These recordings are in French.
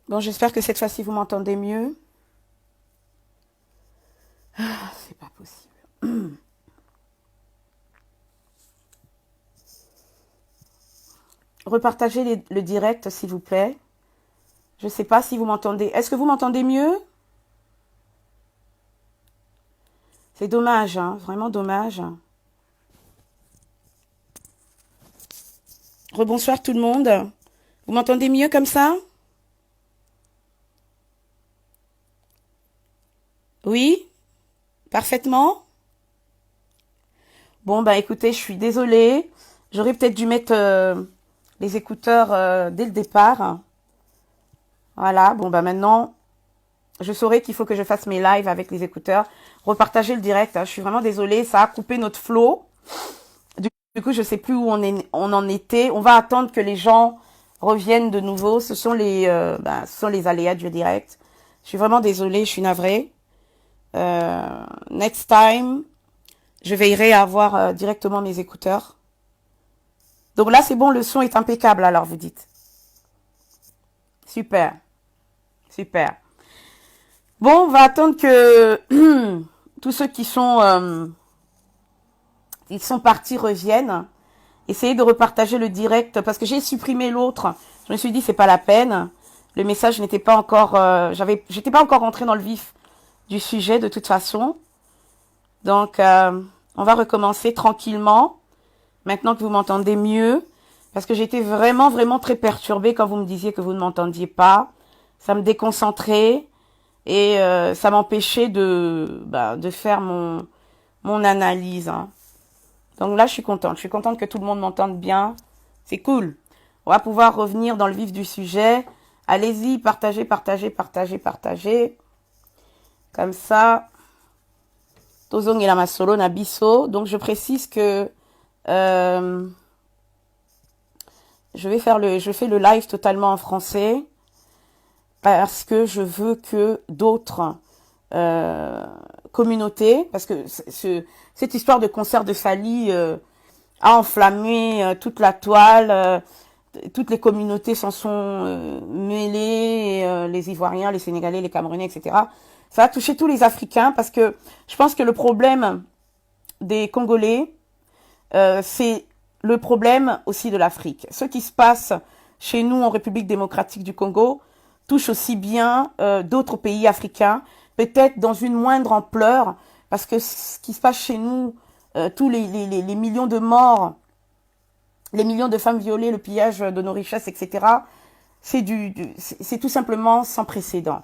Bon, j'espère que cette fois-ci vous m'entendez mieux. Ah, c'est pas possible. Repartagez le direct, s'il vous plaît. Je ne sais pas si vous m'entendez. Est-ce que vous m'entendez mieux? C'est dommage, hein, vraiment dommage. Rebonsoir tout le monde. Vous m'entendez mieux comme ça? Oui? Parfaitement? Bon, bah écoutez, je suis désolée. J'aurais peut-être dû mettre les écouteurs dès le départ. Voilà, bon, bah maintenant, je saurais qu'il faut que je fasse mes lives avec les écouteurs. Repartager le direct, hein. Je suis vraiment désolée, ça a coupé notre flow. Du coup, je sais plus où on en était. On va attendre que les gens reviennent de nouveau. Ce sont les aléas du direct. Je suis vraiment désolée, je suis navrée. Next time, je veillerai à avoir directement mes écouteurs. Donc là, c'est bon, le son est impeccable, alors vous dites. Super, super. Bon, on va attendre que tous ceux ils sont partis reviennent. Essayez de repartager le direct parce que j'ai supprimé l'autre. Je me suis dit c'est pas la peine. Le message n'était pas encore, j'étais pas encore rentrée dans le vif du sujet de toute façon. Donc on va recommencer tranquillement. Maintenant que vous m'entendez mieux, parce que j'étais vraiment vraiment très perturbée quand vous me disiez que vous ne m'entendiez pas. Ça me déconcentrait et ça m'empêchait de faire mon analyse, hein. Donc là, je suis contente. Je suis contente que tout le monde m'entende bien. C'est cool. On va pouvoir revenir dans le vif du sujet. Allez-y, partagez, partagez, partagez, partagez. Comme ça. Tozong et la masolo na biso. Donc je précise que euh, je fais le live totalement en français parce que je veux que d'autres communautés, parce que cette histoire de concert de Fally a enflammé toute la toile. Toutes les communautés s'en sont mêlées, les Ivoiriens, les Sénégalais, les Camerounais, etc. Ça a touché tous les Africains parce que je pense que le problème des Congolais, c'est le problème aussi de l'Afrique. Ce qui se passe chez nous en République démocratique du Congo touche aussi bien d'autres pays africains, peut-être dans une moindre ampleur, parce que ce qui se passe chez nous, tous les millions de morts, les millions de femmes violées, le pillage de nos richesses, etc., c'est tout simplement sans précédent.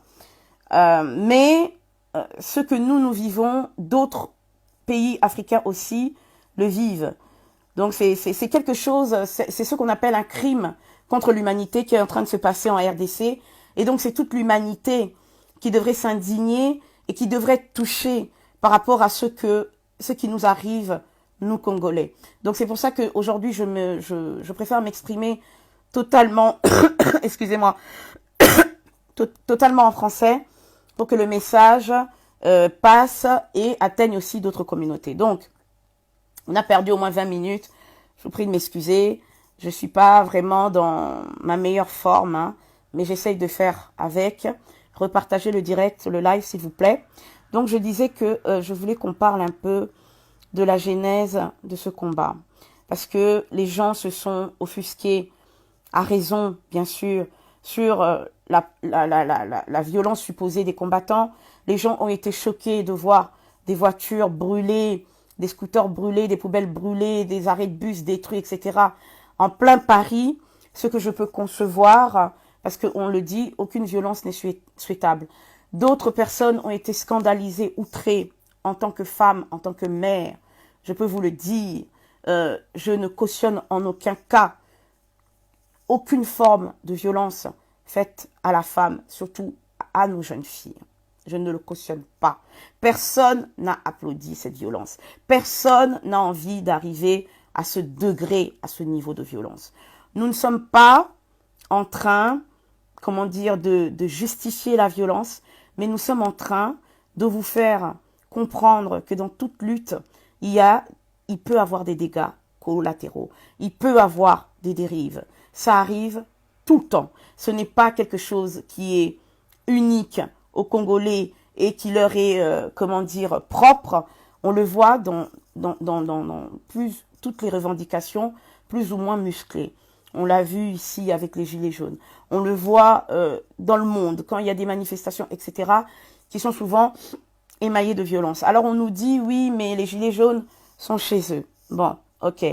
Mais ce que nous vivons, d'autres pays africains aussi le vivent. Donc c'est quelque chose, c'est ce qu'on appelle un crime contre l'humanité qui est en train de se passer en RDC. Et donc c'est toute l'humanité qui devrait s'indigner et qui devrait être touchée par rapport à ce qui nous arrive, nous Congolais. Donc c'est pour ça qu'aujourd'hui je préfère m'exprimer totalement, excusez-moi, totalement en français pour que le message passe et atteigne aussi d'autres communautés. Donc on a perdu au moins 20 minutes. Je vous prie de m'excuser. Je suis pas vraiment dans ma meilleure forme, hein, mais j'essaye de faire avec. Repartager le direct, le live, s'il vous plaît. Donc, je disais que je voulais qu'on parle un peu de la genèse de ce combat. Parce que les gens se sont offusqués, à raison, bien sûr, sur la violence supposée des combattants. Les gens ont été choqués de voir des voitures brûlées, des scooters brûlés, des poubelles brûlées, des arrêts de bus détruits, etc. En plein Paris, ce que je peux concevoir, parce qu'on le dit, aucune violence n'est souhaitable. D'autres personnes ont été scandalisées, outrées, en tant que femme, en tant que mère. Je peux vous le dire, je ne cautionne en aucun cas aucune forme de violence faite à la femme, surtout à nos jeunes filles. Je ne le cautionne pas. Personne n'a applaudi cette violence. Personne n'a envie d'arriver à ce degré, à ce niveau de violence. Nous ne sommes pas en train, comment dire, de justifier la violence, mais nous sommes en train de vous faire comprendre que dans toute lutte, il peut avoir des dégâts collatéraux. Il peut avoir des dérives. Ça arrive tout le temps. Ce n'est pas quelque chose qui est unique aux Congolais et qui leur est, comment dire, propre. On le voit dans plus toutes les revendications plus ou moins musclées. On l'a vu ici avec les Gilets jaunes. On le voit dans le monde, quand il y a des manifestations, etc., qui sont souvent émaillées de violence. Alors on nous dit, oui, mais les Gilets jaunes sont chez eux. Bon, ok.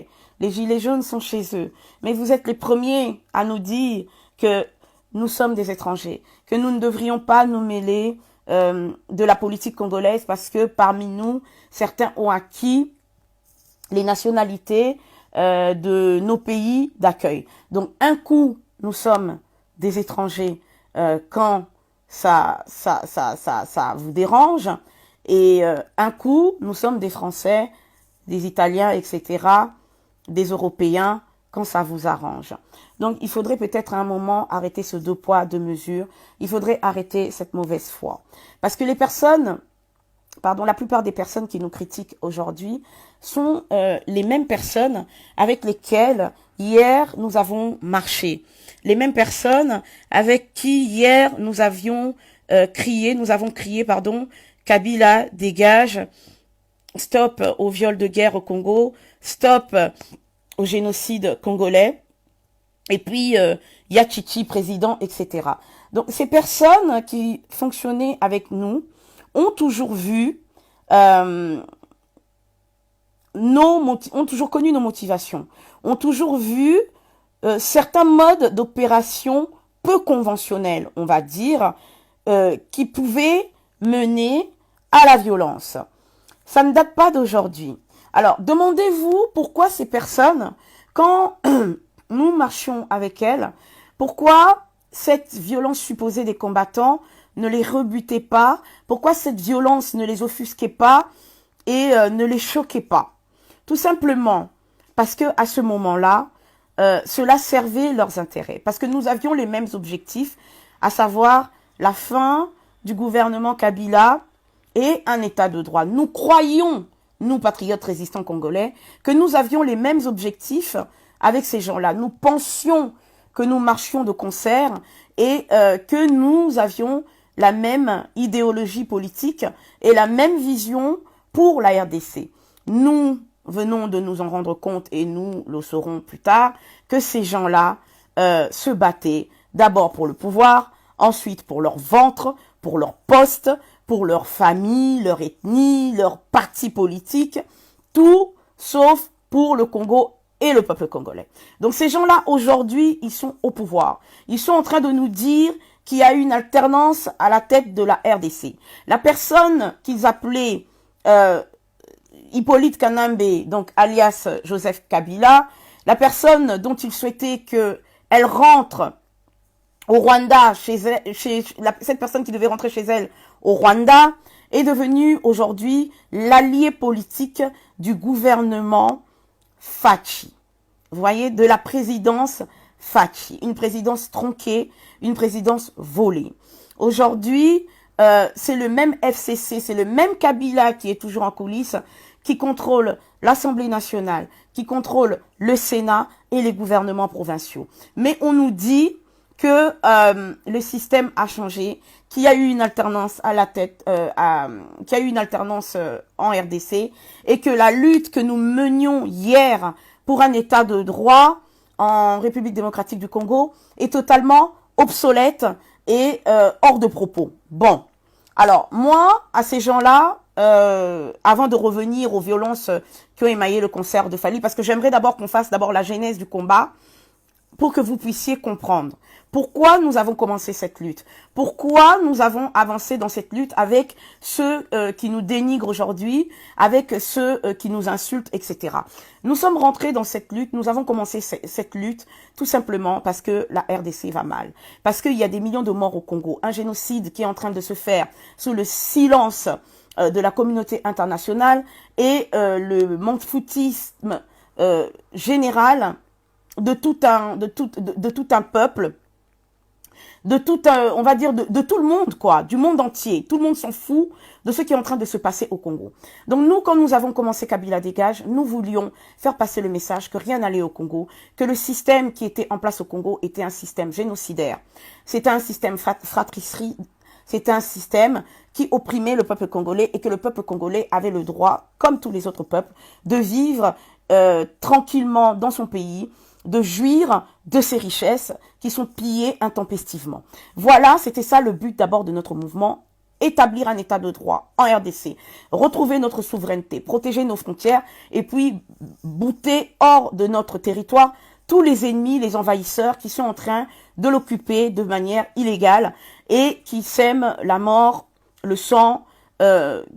Les Gilets jaunes sont chez eux. Mais vous êtes les premiers à nous dire que nous sommes des étrangers, que nous ne devrions pas nous mêler de la politique congolaise parce que parmi nous, certains ont acquis les nationalités de nos pays d'accueil. Donc un coup, nous sommes des étrangers quand ça vous dérange, et un coup, nous sommes des Français, des Italiens, etc., des Européens quand ça vous arrange. Donc il faudrait peut-être à un moment arrêter ce deux poids, deux mesures. Il faudrait arrêter cette mauvaise foi. Parce que les personnes, la plupart des personnes qui nous critiquent aujourd'hui sont les mêmes personnes avec lesquelles hier nous avons marché. Les mêmes personnes avec qui hier nous avons crié, Kabila dégage, stop au viol de guerre au Congo, stop au génocide congolais, et puis Yachichi président, etc. Donc ces personnes qui fonctionnaient avec nous ont toujours vu, ont toujours connu nos motivations, ont toujours vu certains modes d'opération peu conventionnels, on va dire, qui pouvaient mener à la violence. Ça ne date pas d'aujourd'hui. Alors, demandez-vous pourquoi ces personnes, quand nous marchions avec elles, pourquoi cette violence supposée des combattants ne les rebutait pas, pourquoi cette violence ne les offusquait pas et ne les choquait pas. Tout simplement parce que à ce moment-là, cela servait leurs intérêts, parce que nous avions les mêmes objectifs, à savoir la fin du gouvernement Kabila et un état de droit. Nous croyons, nous patriotes résistants congolais, que nous avions les mêmes objectifs avec ces gens-là. Nous pensions que nous marchions de concert et que nous avions la même idéologie politique et la même vision pour la RDC. Nous venons de nous en rendre compte, et nous le saurons plus tard, que ces gens-là se battaient d'abord pour le pouvoir, ensuite pour leur ventre, pour leur poste, pour leur famille, leur ethnie, leur parti politique, tout sauf pour le Congo et le peuple congolais. Donc ces gens-là, aujourd'hui, ils sont au pouvoir. Ils sont en train de nous dire qu'il y a une alternance à la tête de la RDC. La personne qu'ils appelaient Hippolyte Kanambe, donc alias Joseph Kabila, la personne dont ils souhaitaient qu'elle rentre au Rwanda, cette personne qui devait rentrer chez elle au Rwanda, est devenue aujourd'hui l'allié politique du gouvernement Fachi. Vous voyez, de la présidence Fachi. Une présidence tronquée, une présidence volée. Aujourd'hui, c'est le même FCC, c'est le même Kabila qui est toujours en coulisses, qui contrôle l'Assemblée nationale, qui contrôle le Sénat et les gouvernements provinciaux. Mais on nous dit que le système a changé, qu'il y a eu une alternance à la tête, qu'il y a eu une alternance en RDC, et que la lutte que nous menions hier pour un état de droit en République démocratique du Congo est totalement obsolète et hors de propos. Bon, alors moi, à ces gens-là, avant de revenir aux violences qui ont émaillé le concert de Fally, parce que j'aimerais d'abord qu'on fasse d'abord la genèse du combat, pour que vous puissiez comprendre pourquoi nous avons commencé cette lutte, pourquoi nous avons avancé dans cette lutte avec ceux qui nous dénigrent aujourd'hui, avec ceux qui nous insultent, etc. Nous sommes rentrés dans cette lutte, nous avons commencé cette lutte tout simplement parce que la RDC va mal, parce qu'il y a des millions de morts au Congo, un génocide qui est en train de se faire sous le silence de la communauté internationale et le monde-foutisme général de tout un peuple de tout, on va dire, de tout le monde, quoi, du monde entier. Tout le monde s'en fout de ce qui est en train de se passer au Congo. Donc nous, quand nous avons commencé Kabila Dégage, nous voulions faire passer le message que rien n'allait au Congo, que le système qui était en place au Congo était un système génocidaire. C'était un système fratricide, c'était un système qui opprimait le peuple congolais et que le peuple congolais avait le droit, comme tous les autres peuples, de vivre tranquillement dans son pays, de jouir de ses richesses qui sont pillées intempestivement. Voilà, c'était ça le but d'abord de notre mouvement, établir un état de droit en RDC, retrouver notre souveraineté, protéger nos frontières et puis bouter hors de notre territoire tous les ennemis, les envahisseurs qui sont en train de l'occuper de manière illégale et qui sèment la mort, le sang,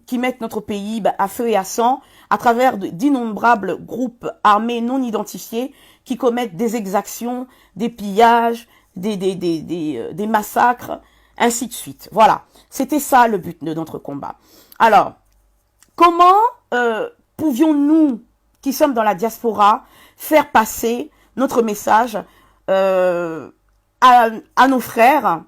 qui mettent notre pays à feu et à sang à travers d'innombrables groupes armés non identifiés qui commettent des exactions, des pillages, des massacres, ainsi de suite. Voilà, c'était ça le but de notre combat. Alors, comment pouvions-nous, qui sommes dans la diaspora, faire passer notre message à nos frères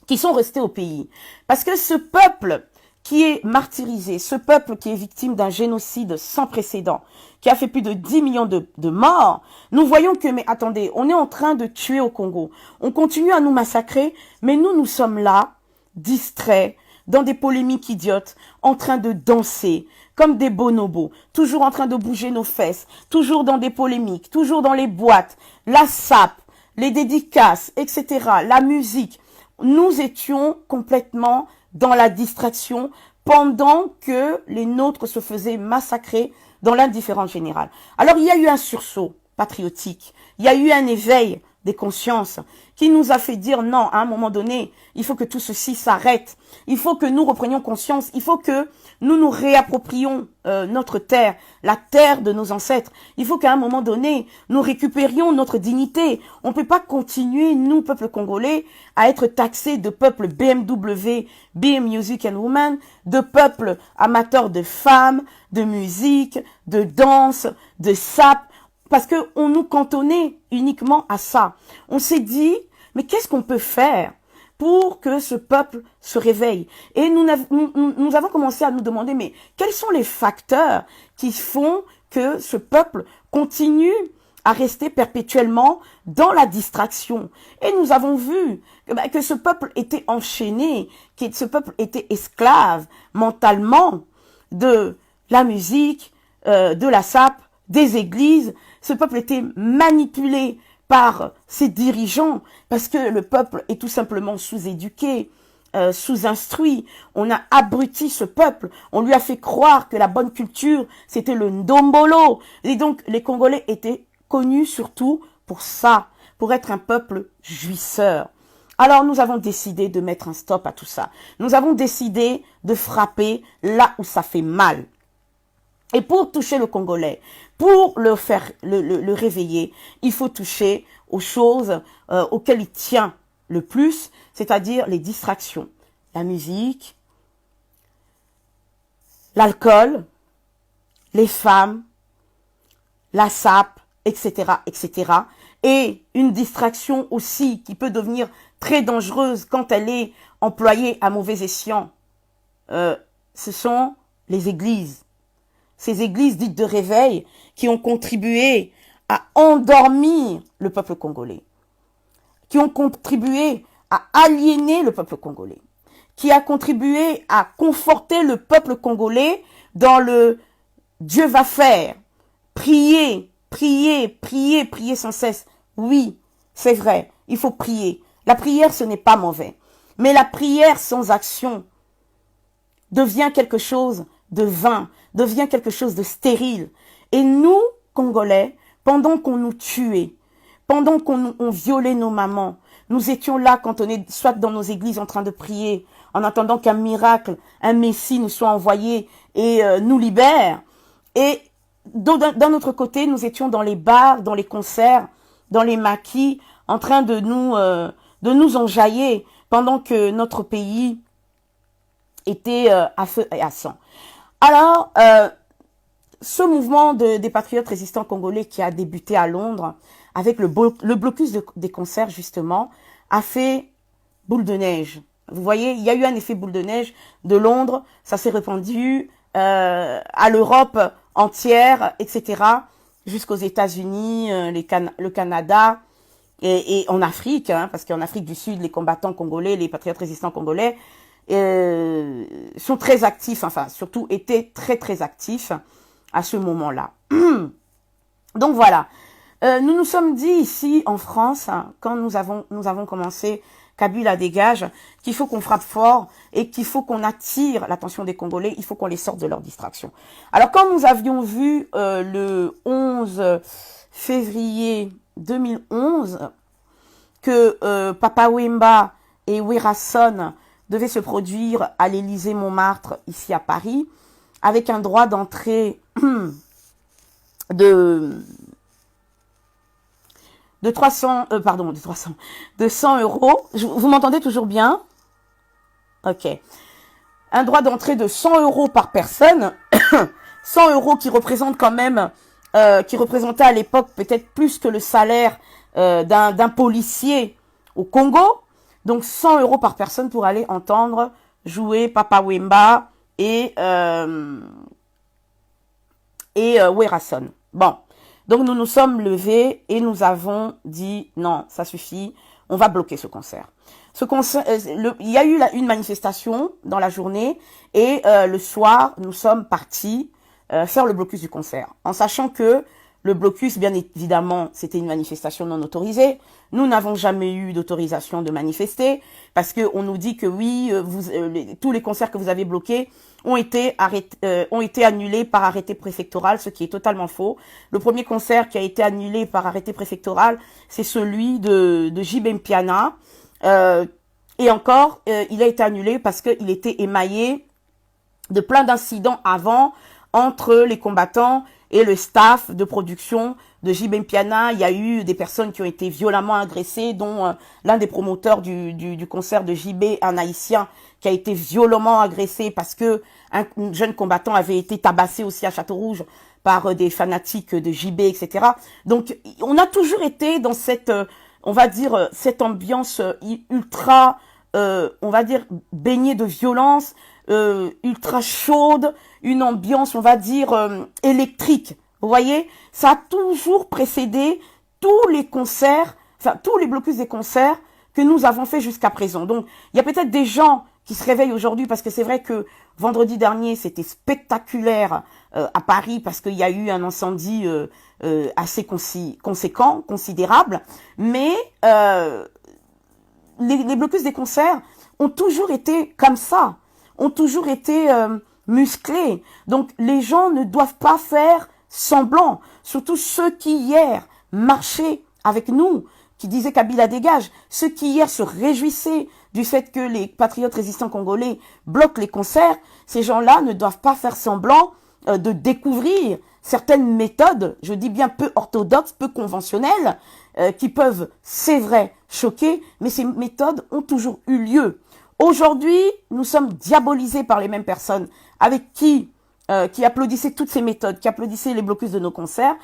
qui sont restés au pays? Parce que ce peuple qui est martyrisé, ce peuple qui est victime d'un génocide sans précédent, qui a fait plus de 10 millions de morts, nous voyons que, mais attendez, on est en train de tuer au Congo. On continue à nous massacrer, mais nous sommes là, distraits, dans des polémiques idiotes, en train de danser, comme des bonobos, toujours en train de bouger nos fesses, toujours dans des polémiques, toujours dans les boîtes, la sape, les dédicaces, etc., la musique. Nous étions complètement dans la distraction pendant que les nôtres se faisaient massacrer dans l'indifférence générale. Alors il y a eu un sursaut patriotique, il y a eu un éveil des consciences qui nous a fait dire non, à un moment donné, il faut que tout ceci s'arrête, il faut que nous reprenions conscience, il faut que nous nous réapproprions notre terre, la terre de nos ancêtres, il faut qu'à un moment donné, nous récupérions notre dignité. On ne peut pas continuer, nous, peuple congolais, à être taxés de peuple BMW, Be Music and Women, de peuple amateur de femmes, de musique, de danse, de sap, parce qu'on nous cantonnait uniquement à ça. On s'est dit, mais qu'est-ce qu'on peut faire pour que ce peuple se réveille? Et nous avons commencé à nous demander, mais quels sont les facteurs qui font que ce peuple continue à rester perpétuellement dans la distraction? Et nous avons vu que ce peuple était enchaîné, que ce peuple était esclave mentalement de la musique, de la sape, des églises. Ce peuple était manipulé par ses dirigeants parce que le peuple est tout simplement sous-éduqué, sous-instruit. On a abruti ce peuple. On lui a fait croire que la bonne culture, c'était le ndombolo. Et donc, les Congolais étaient connus surtout pour ça, pour être un peuple jouisseur. Alors, nous avons décidé de mettre un stop à tout ça. Nous avons décidé de frapper là où ça fait mal. Et pour toucher le Congolais, pour le faire, le réveiller, il faut toucher aux choses auxquelles il tient le plus, c'est-à-dire les distractions. La musique, l'alcool, les femmes, la sape, etc., etc. Et une distraction aussi qui peut devenir très dangereuse quand elle est employée à mauvais escient. Ce sont les églises. Ces églises dites de réveil qui ont contribué à endormir le peuple congolais, qui ont contribué à aliéner le peuple congolais, qui a contribué à conforter le peuple congolais dans le Dieu va faire, prier, prier, prier, prier sans cesse. Oui, c'est vrai, il faut prier. La prière, ce n'est pas mauvais. Mais la prière sans action devient quelque chose de vain, devient quelque chose de stérile. Et nous, Congolais, pendant qu'on nous tuait, pendant qu'on violait nos mamans, nous étions là quand on est soit dans nos églises en train de prier, en attendant qu'un miracle, un Messie nous soit envoyé et nous libère. Et d'un autre côté, nous étions dans les bars, dans les concerts, dans les maquis, en train de nous enjailler pendant que notre pays était à feu et à sang. Alors, ce mouvement des patriotes résistants congolais qui a débuté à Londres avec le blocus des concerts justement a fait boule de neige. Vous voyez, il y a eu un effet boule de neige de Londres, ça s'est répandu à l'Europe entière, etc., jusqu'aux États-Unis, le Canada et en Afrique, hein, parce qu'en Afrique du Sud, les combattants congolais, les patriotes résistants congolais sont très actifs, enfin surtout étaient très très actifs à ce moment-là. Donc voilà, nous nous sommes dit ici en France, hein, quand nous avons commencé Kabila dégage, qu'il faut qu'on frappe fort et qu'il faut qu'on attire l'attention des Congolais, il faut qu'on les sorte de leur distraction. Alors quand nous avions vu le 11 février 2011 que Papa Wemba et Werason devaient se produire à l'Élysée-Montmartre, ici à Paris, avec un droit d'entrée de 100 euros. Vous m'entendez toujours bien? Ok. Un droit d'entrée de 100 euros par personne. 100 euros qui représentent quand même, qui représentaient à l'époque peut-être plus que le salaire d'un policier au Congo. Donc 100 euros par personne pour aller entendre jouer Papa Wemba et Werason. Bon. Donc nous nous sommes levés et nous avons dit non, ça suffit, on va bloquer ce concert. Il y a eu une manifestation dans la journée et le soir, nous sommes partis faire le blocus du concert, en sachant que le blocus, bien évidemment, c'était une manifestation non autorisée. Nous n'avons jamais eu d'autorisation de manifester parce que on nous dit que oui, tous les concerts que vous avez bloqués ont été annulés par arrêté préfectoral, ce qui est totalement faux. Le premier concert qui a été annulé par arrêté préfectoral, c'est celui de JB Mpiana. Et encore, il a été annulé parce qu'il était émaillé de plein d'incidents avant entre les combattants et le staff de production de JB Mpiana. Il y a eu des personnes qui ont été violemment agressées, dont l'un des promoteurs du concert de JB, un haïtien, qui a été violemment agressé parce que un jeune combattant avait été tabassé aussi à Château-Rouge par des fanatiques de JB, etc. Donc, on a toujours été dans cette, on va dire, cette ambiance ultra, on va dire, baignée de violence, ultra chaude, une ambiance, on va dire, électrique. Vous voyez, ça a toujours précédé tous les concerts, enfin tous les blocus des concerts que nous avons fait jusqu'à présent. Donc, il y a peut-être des gens qui se réveillent aujourd'hui parce que c'est vrai que vendredi dernier, c'était spectaculaire à Paris parce qu'il y a eu un incendie assez conséquent, considérable. Mais les blocus des concerts ont toujours été comme ça, ont toujours été musclés. Donc, les gens ne doivent pas faire semblant, surtout ceux qui hier marchaient avec nous, qui disaient Kabila dégage, ceux qui hier se réjouissaient du fait que les patriotes résistants congolais bloquent les concerts, ces gens-là ne doivent pas faire semblant de découvrir certaines méthodes, je dis bien peu orthodoxes, peu conventionnelles, qui peuvent, c'est vrai, choquer, mais ces méthodes ont toujours eu lieu. Aujourd'hui, nous sommes diabolisés par les mêmes personnes avec qui applaudissaient toutes ces méthodes, qui applaudissaient les blocus de nos concerts,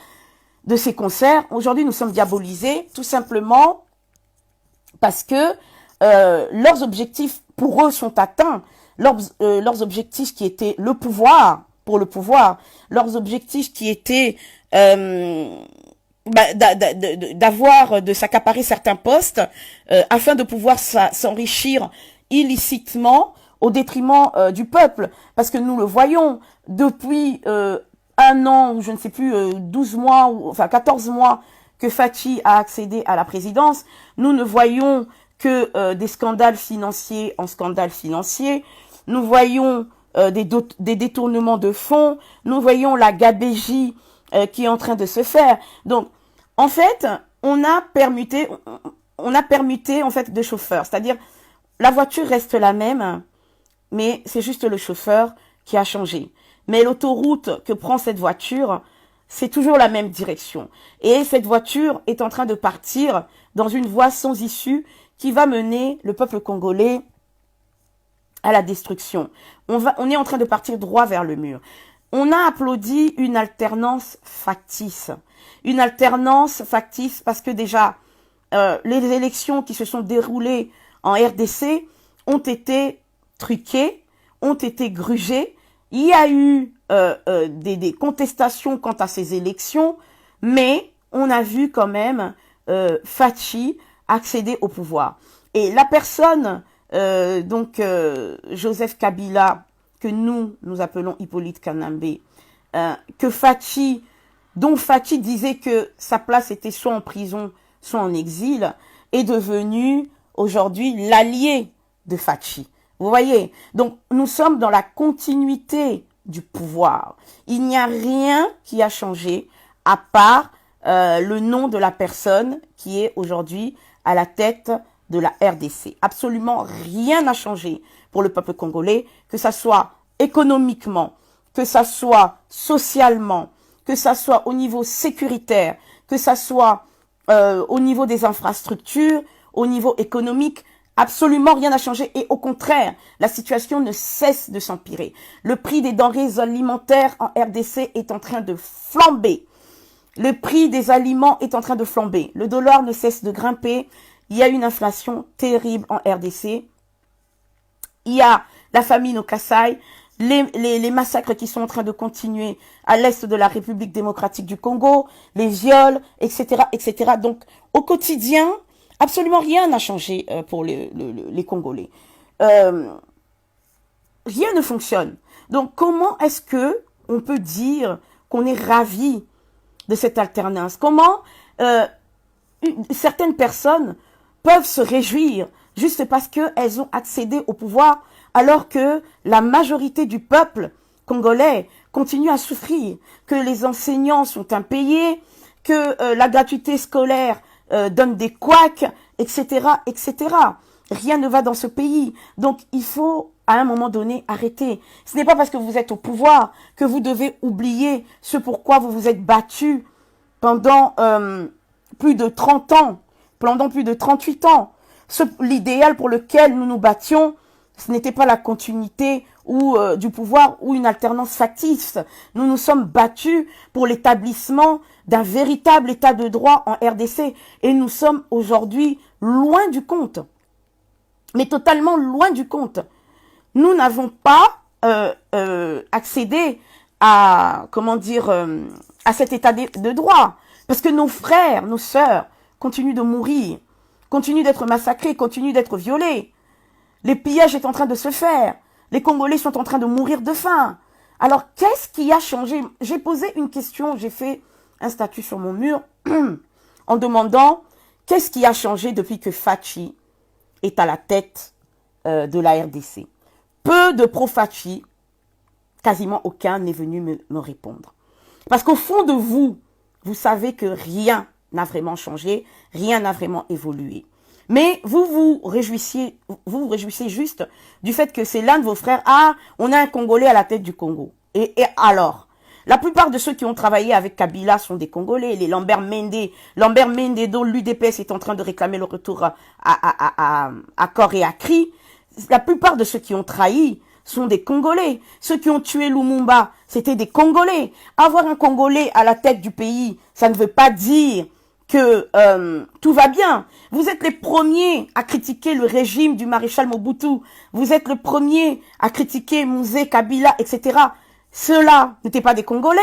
de ces concerts. Aujourd'hui, nous sommes diabolisés tout simplement parce que leurs objectifs pour eux sont atteints. Leurs objectifs qui étaient le pouvoir, pour le pouvoir, leurs objectifs qui étaient de s'accaparer certains postes afin de pouvoir s'enrichir illicitement au détriment du peuple, parce que nous le voyons depuis un an, ou je ne sais plus, 12 mois, enfin 14 mois que Fachi a accédé à la présidence, nous ne voyons que des scandales financiers en scandales financiers, nous voyons des détournements de fonds, nous voyons la gabégie qui est en train de se faire. Donc, en fait, on a permuté en fait de chauffeurs, c'est-à-dire la voiture reste la même, mais c'est juste le chauffeur qui a changé. Mais l'autoroute que prend cette voiture, c'est toujours la même direction. Et cette voiture est en train de partir dans une voie sans issue qui va mener le peuple congolais à la destruction. On est en train de partir droit vers le mur. On a applaudi une alternance factice. Une alternance factice parce que déjà, les élections qui se sont déroulées en RDC ont été truquées, ont été grugées. Il y a eu des contestations quant à ces élections, mais on a vu quand même Fachi accéder au pouvoir. Et la personne, Joseph Kabila, que nous appelons Hippolyte Kanambe, dont Fachi disait que sa place était soit en prison, soit en exil, est devenu aujourd'hui l'allié de Fachi. Vous voyez? Donc, nous sommes dans la continuité du pouvoir. Il n'y a rien qui a changé à part le nom de la personne qui est aujourd'hui à la tête de la RDC. Absolument rien n'a changé pour le peuple congolais, que ça soit économiquement, que ça soit socialement, que ça soit au niveau sécuritaire, que ça soit au niveau des infrastructures, au niveau économique. Absolument rien n'a changé et au contraire, la situation ne cesse de s'empirer. Le prix des denrées alimentaires en RDC est en train de flamber. Le prix des aliments est en train de flamber. Le dollar ne cesse de grimper. Il y a une inflation terrible en RDC. Il y a la famine au Kasaï, les massacres qui sont en train de continuer à l'est de la République démocratique du Congo, les viols, etc., etc. Donc, au quotidien, absolument rien n'a changé pour les Congolais. Rien ne fonctionne. Donc, comment est-ce que on peut dire qu'on est ravi de cette alternance? Comment certaines personnes peuvent se réjouir juste parce qu'elles ont accédé au pouvoir alors que la majorité du peuple congolais continue à souffrir, que les enseignants sont impayés, que la gratuité scolaire donne des couacs, etc., etc. Rien ne va dans ce pays. Donc, il faut, à un moment donné, arrêter. Ce n'est pas parce que vous êtes au pouvoir que vous devez oublier ce pourquoi vous vous êtes battu pendant plus de 30 ans, pendant plus de 38 ans. L'idéal pour lequel nous nous battions, ce n'était pas la continuité du pouvoir ou une alternance factice. Nous nous sommes battus pour l'établissement d'un véritable état de droit en RDC. Et nous sommes aujourd'hui loin du compte. Mais totalement loin du compte. Nous n'avons pas accédé à, à cet état de droit. Parce que nos frères, nos sœurs continuent de mourir, continuent d'être massacrés, continuent d'être violés. Les pillages sont en train de se faire. Les Congolais sont en train de mourir de faim. Alors, qu'est-ce qui a changé? J'ai posé une question, j'ai fait un statut sur mon mur en demandant qu'est-ce qui a changé depuis que Fachi est à la tête de la RDC. Peu de pro-Fachi, quasiment aucun n'est venu me répondre. Parce qu'au fond de vous, vous savez que rien n'a vraiment changé, rien n'a vraiment évolué. Mais vous vous réjouissez juste du fait que c'est l'un de vos frères. Ah, on a un Congolais à la tête du Congo. Et alors, la plupart de ceux qui ont travaillé avec Kabila sont des Congolais. Les Lambert Mende, dont l'UDPS est en train de réclamer le retour à corps et à cri. La plupart de ceux qui ont trahi sont des Congolais. Ceux qui ont tué Lumumba, c'était des Congolais. Avoir un Congolais à la tête du pays, ça ne veut pas dire que tout va bien. Vous êtes les premiers à critiquer le régime du maréchal Mobutu. Vous êtes le premier à critiquer Mouzé, Kabila, etc. Ceux-là n'étaient pas des Congolais,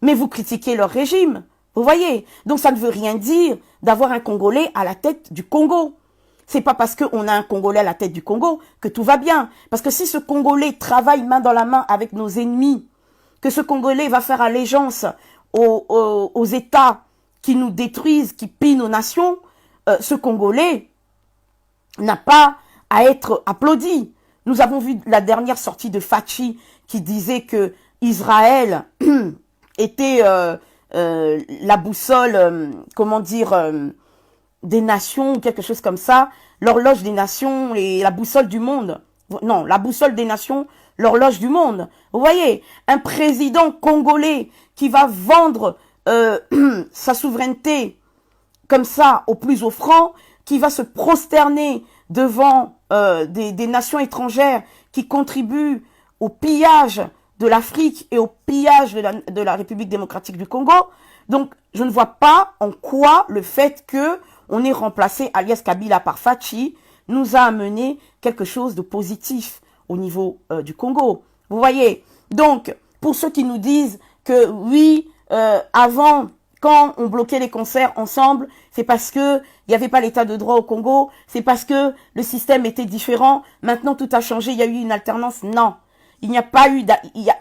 mais vous critiquez leur régime. Vous voyez? Donc ça ne veut rien dire d'avoir un Congolais à la tête du Congo. C'est pas parce qu'on a un Congolais à la tête du Congo que tout va bien. Parce que si ce Congolais travaille main dans la main avec nos ennemis, que ce Congolais va faire allégeance aux États qui nous détruisent, qui pillent nos nations, ce Congolais n'a pas à être applaudi. Nous avons vu la dernière sortie de Fachi qui disait que Israël était la boussole, des nations ou quelque chose comme ça, l'horloge des nations et la boussole du monde. Non, la boussole des nations, l'horloge du monde. Vous voyez, un président congolais qui va vendre sa souveraineté comme ça au plus offrant, qui va se prosterner devant des nations étrangères qui contribuent au pillage de l'Afrique et au pillage de la République démocratique du Congo. Donc, je ne vois pas en quoi le fait que on est remplacé, alias Kabila, par Fachi, nous a amené quelque chose de positif au niveau du Congo. Vous voyez? Donc, pour ceux qui nous disent que oui, avant, quand on bloquait les concerts ensemble, c'est parce que il n'y avait pas l'état de droit au Congo, c'est parce que le système était différent, maintenant tout a changé, il y a eu une alternance. Non, il n'y a pas eu, il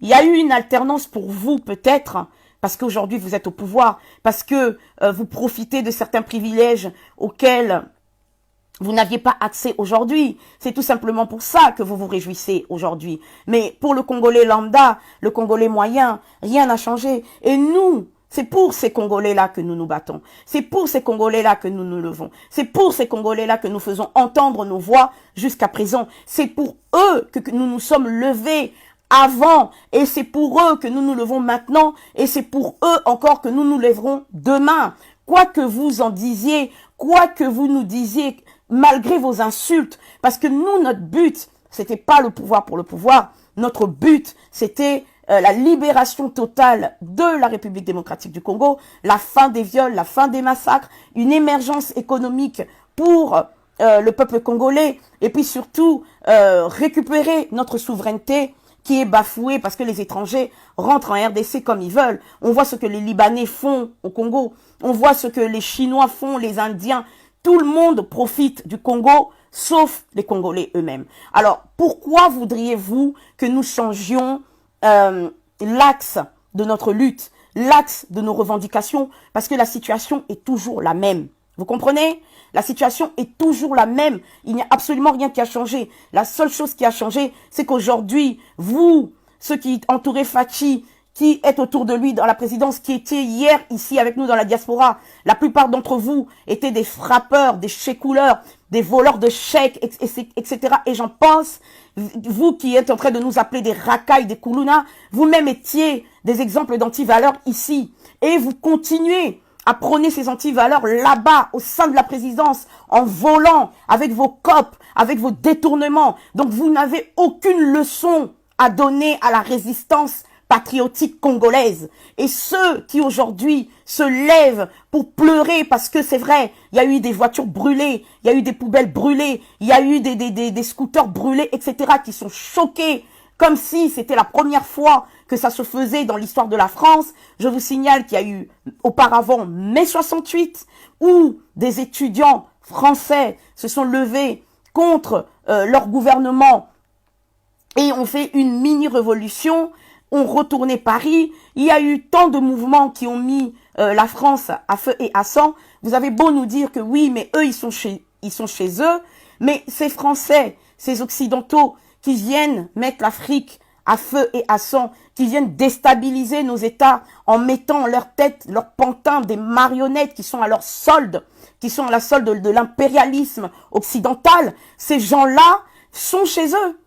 y a eu une alternance pour vous peut-être, parce qu'aujourd'hui vous êtes au pouvoir, parce que vous profitez de certains privilèges auxquels vous n'aviez pas accès aujourd'hui. C'est tout simplement pour ça que vous vous réjouissez aujourd'hui. Mais pour le Congolais lambda, le Congolais moyen, rien n'a changé. Et nous, c'est pour ces Congolais-là que nous nous battons. C'est pour ces Congolais-là que nous nous levons. C'est pour ces Congolais-là que nous faisons entendre nos voix jusqu'à présent. C'est pour eux que nous nous sommes levés avant. Et c'est pour eux que nous nous levons maintenant. Et c'est pour eux encore que nous nous lèverons demain. Quoi que vous en disiez, quoi que vous nous disiez, malgré vos insultes, parce que nous, notre but, c'était pas le pouvoir pour le pouvoir, notre but, c'était la libération totale de la République démocratique du Congo, la fin des viols, la fin des massacres, une émergence économique pour le peuple congolais, et puis surtout récupérer notre souveraineté qui est bafouée parce que les étrangers rentrent en RDC comme ils veulent. On voit ce que les Libanais font au Congo, on voit ce que les Chinois font, les Indiens. Tout le monde profite du Congo, sauf les Congolais eux-mêmes. Alors, pourquoi voudriez-vous que nous changions l'axe de notre lutte, l'axe de nos revendications? Parce que la situation est toujours la même. Vous comprenez? La situation est toujours la même. Il n'y a absolument rien qui a changé. La seule chose qui a changé, c'est qu'aujourd'hui, vous, ceux qui entouraient Fachi, qui est autour de lui dans la présidence, qui était hier ici avec nous dans la diaspora. La plupart d'entre vous étaient des frappeurs, des chèques-couleurs, des voleurs de chèques, etc. Et j'en pense, vous qui êtes en train de nous appeler des racailles, des koulouna, vous-même étiez des exemples d'antivaleurs ici. Et vous continuez à prôner ces antivaleurs là-bas, au sein de la présidence, en volant, avec vos copes, avec vos détournements. Donc vous n'avez aucune leçon à donner à la résistance patriotique congolaise. Et ceux qui aujourd'hui se lèvent pour pleurer parce que c'est vrai, il y a eu des voitures brûlées, il y a eu des poubelles brûlées, il y a eu des scooters brûlés, etc., qui sont choqués, comme si c'était la première fois que ça se faisait dans l'histoire de la France. Je vous signale qu'il y a eu auparavant mai 68, où des étudiants français se sont levés contre leur gouvernement et ont fait une mini-révolution, ont retourné Paris. Il y a eu tant de mouvements qui ont mis la France à feu et à sang. Vous avez beau nous dire que oui, mais eux, ils sont chez eux. Mais ces Français, ces Occidentaux qui viennent mettre l'Afrique à feu et à sang, qui viennent déstabiliser nos États en mettant leur tête, leur pantin, des marionnettes qui sont à leur solde, qui sont à la solde de l'impérialisme occidental, ces gens-là sont chez eux.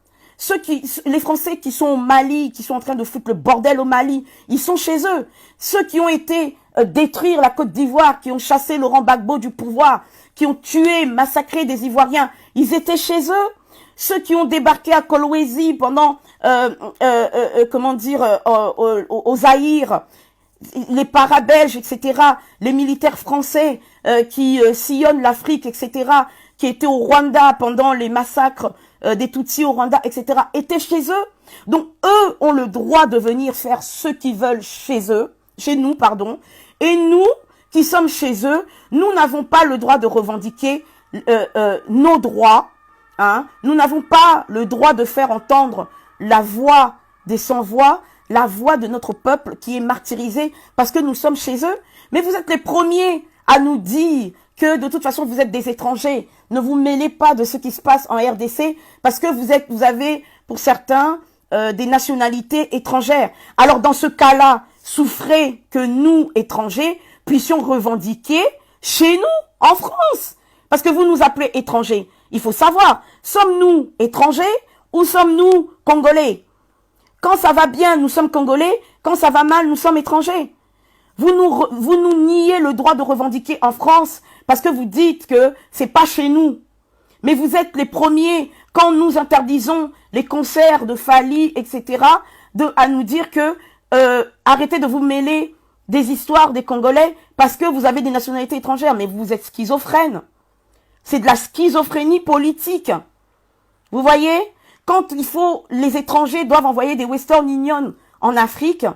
Les Français qui sont au Mali, qui sont en train de foutre le bordel au Mali, ils sont chez eux. Ceux qui ont été détruire la Côte d'Ivoire, qui ont chassé Laurent Gbagbo du pouvoir, qui ont tué, massacré des Ivoiriens, ils étaient chez eux. Ceux qui ont débarqué à Kolwezi pendant, au Zaïre, les paras-belges, etc., les militaires français qui sillonnent l'Afrique, etc., qui étaient au Rwanda pendant les massacres des Tutsis au Rwanda, etc., étaient chez eux. Donc, eux ont le droit de venir faire ce qu'ils veulent chez nous, pardon. Et nous, qui sommes chez eux, nous n'avons pas le droit de revendiquer nos droits. Hein. Nous n'avons pas le droit de faire entendre la voix des sans-voix, la voix de notre peuple qui est martyrisé parce que nous sommes chez eux. Mais vous êtes les premiers à nous dire que de toute façon vous êtes des étrangers. Ne vous mêlez pas de ce qui se passe en RDC parce que vous avez pour certains des nationalités étrangères. Alors dans ce cas-là, souffrez que nous, étrangers, puissions revendiquer chez nous, en France. Parce que vous nous appelez étrangers. Il faut savoir, sommes-nous étrangers ou sommes-nous congolais? Quand ça va bien, nous sommes congolais. Quand ça va mal, nous sommes étrangers. Vous nous niez le droit de revendiquer en France parce que vous dites que c'est pas chez nous. Mais vous êtes les premiers, quand nous interdisons les concerts de Fali, etc., à nous dire que arrêtez de vous mêler des histoires des Congolais parce que vous avez des nationalités étrangères, mais vous êtes schizophrène. C'est de la schizophrénie politique. Vous voyez, quand il faut, les étrangers doivent envoyer des Western Union en Afrique,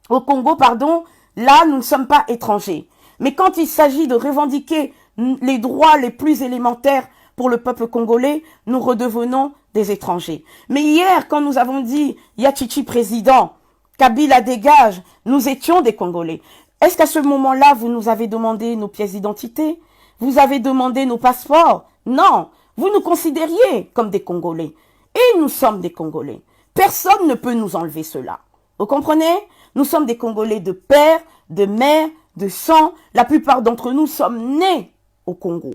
au Congo, pardon, là, nous ne sommes pas étrangers. Mais quand il s'agit de revendiquer les droits les plus élémentaires pour le peuple congolais, nous redevenons des étrangers. Mais hier, quand nous avons dit « Yachichi président », Kabila dégage, nous étions des Congolais. Est-ce qu'à ce moment-là, vous nous avez demandé nos pièces d'identité? Vous avez demandé nos passeports? Non, vous nous considériez comme des Congolais. Et nous sommes des Congolais. Personne ne peut nous enlever cela. Vous comprenez? Nous sommes des Congolais de père, de mère, de sang. La plupart d'entre nous sommes nés au Congo.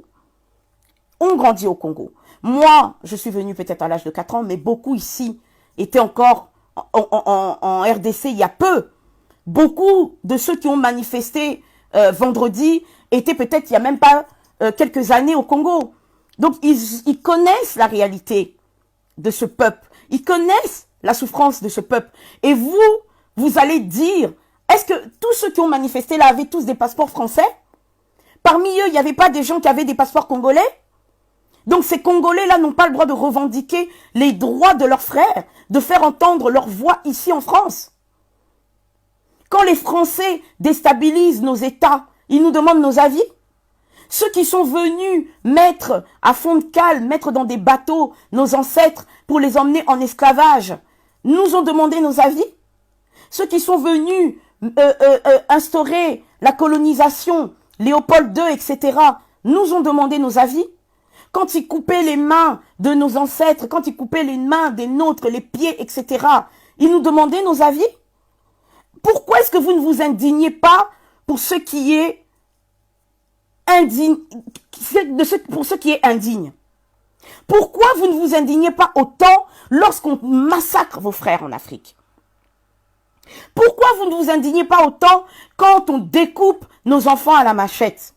On grandit au Congo. Moi, je suis venu peut-être à l'âge de 4 ans, mais beaucoup ici étaient encore en RDC il y a peu. Beaucoup de ceux qui ont manifesté vendredi étaient peut-être il n'y a même pas quelques années au Congo. Donc ils connaissent la réalité de ce peuple. Ils connaissent la souffrance de ce peuple. Et vous allez dire, est-ce que tous ceux qui ont manifesté là avaient tous des passeports français? Parmi eux, il n'y avait pas des gens qui avaient des passeports congolais? Donc ces Congolais-là n'ont pas le droit de revendiquer les droits de leurs frères, de faire entendre leur voix ici en France. Quand les Français déstabilisent nos États, ils nous demandent nos avis. Ceux qui sont venus mettre à fond de cale, mettre dans des bateaux nos ancêtres pour les emmener en esclavage, nous ont demandé nos avis. Ceux qui sont venus instaurer la colonisation, Léopold II, etc., nous ont demandé nos avis. Quand ils coupaient les mains de nos ancêtres, quand ils coupaient les mains des nôtres, les pieds, etc., ils nous demandaient nos avis. Pourquoi est-ce que vous ne vous indignez pas pour ce qui est indigne, pour ce qui est indigne? Pourquoi vous ne vous indignez pas autant lorsqu'on massacre vos frères en Afrique? Pourquoi vous ne vous indignez pas autant quand on découpe nos enfants à la machette?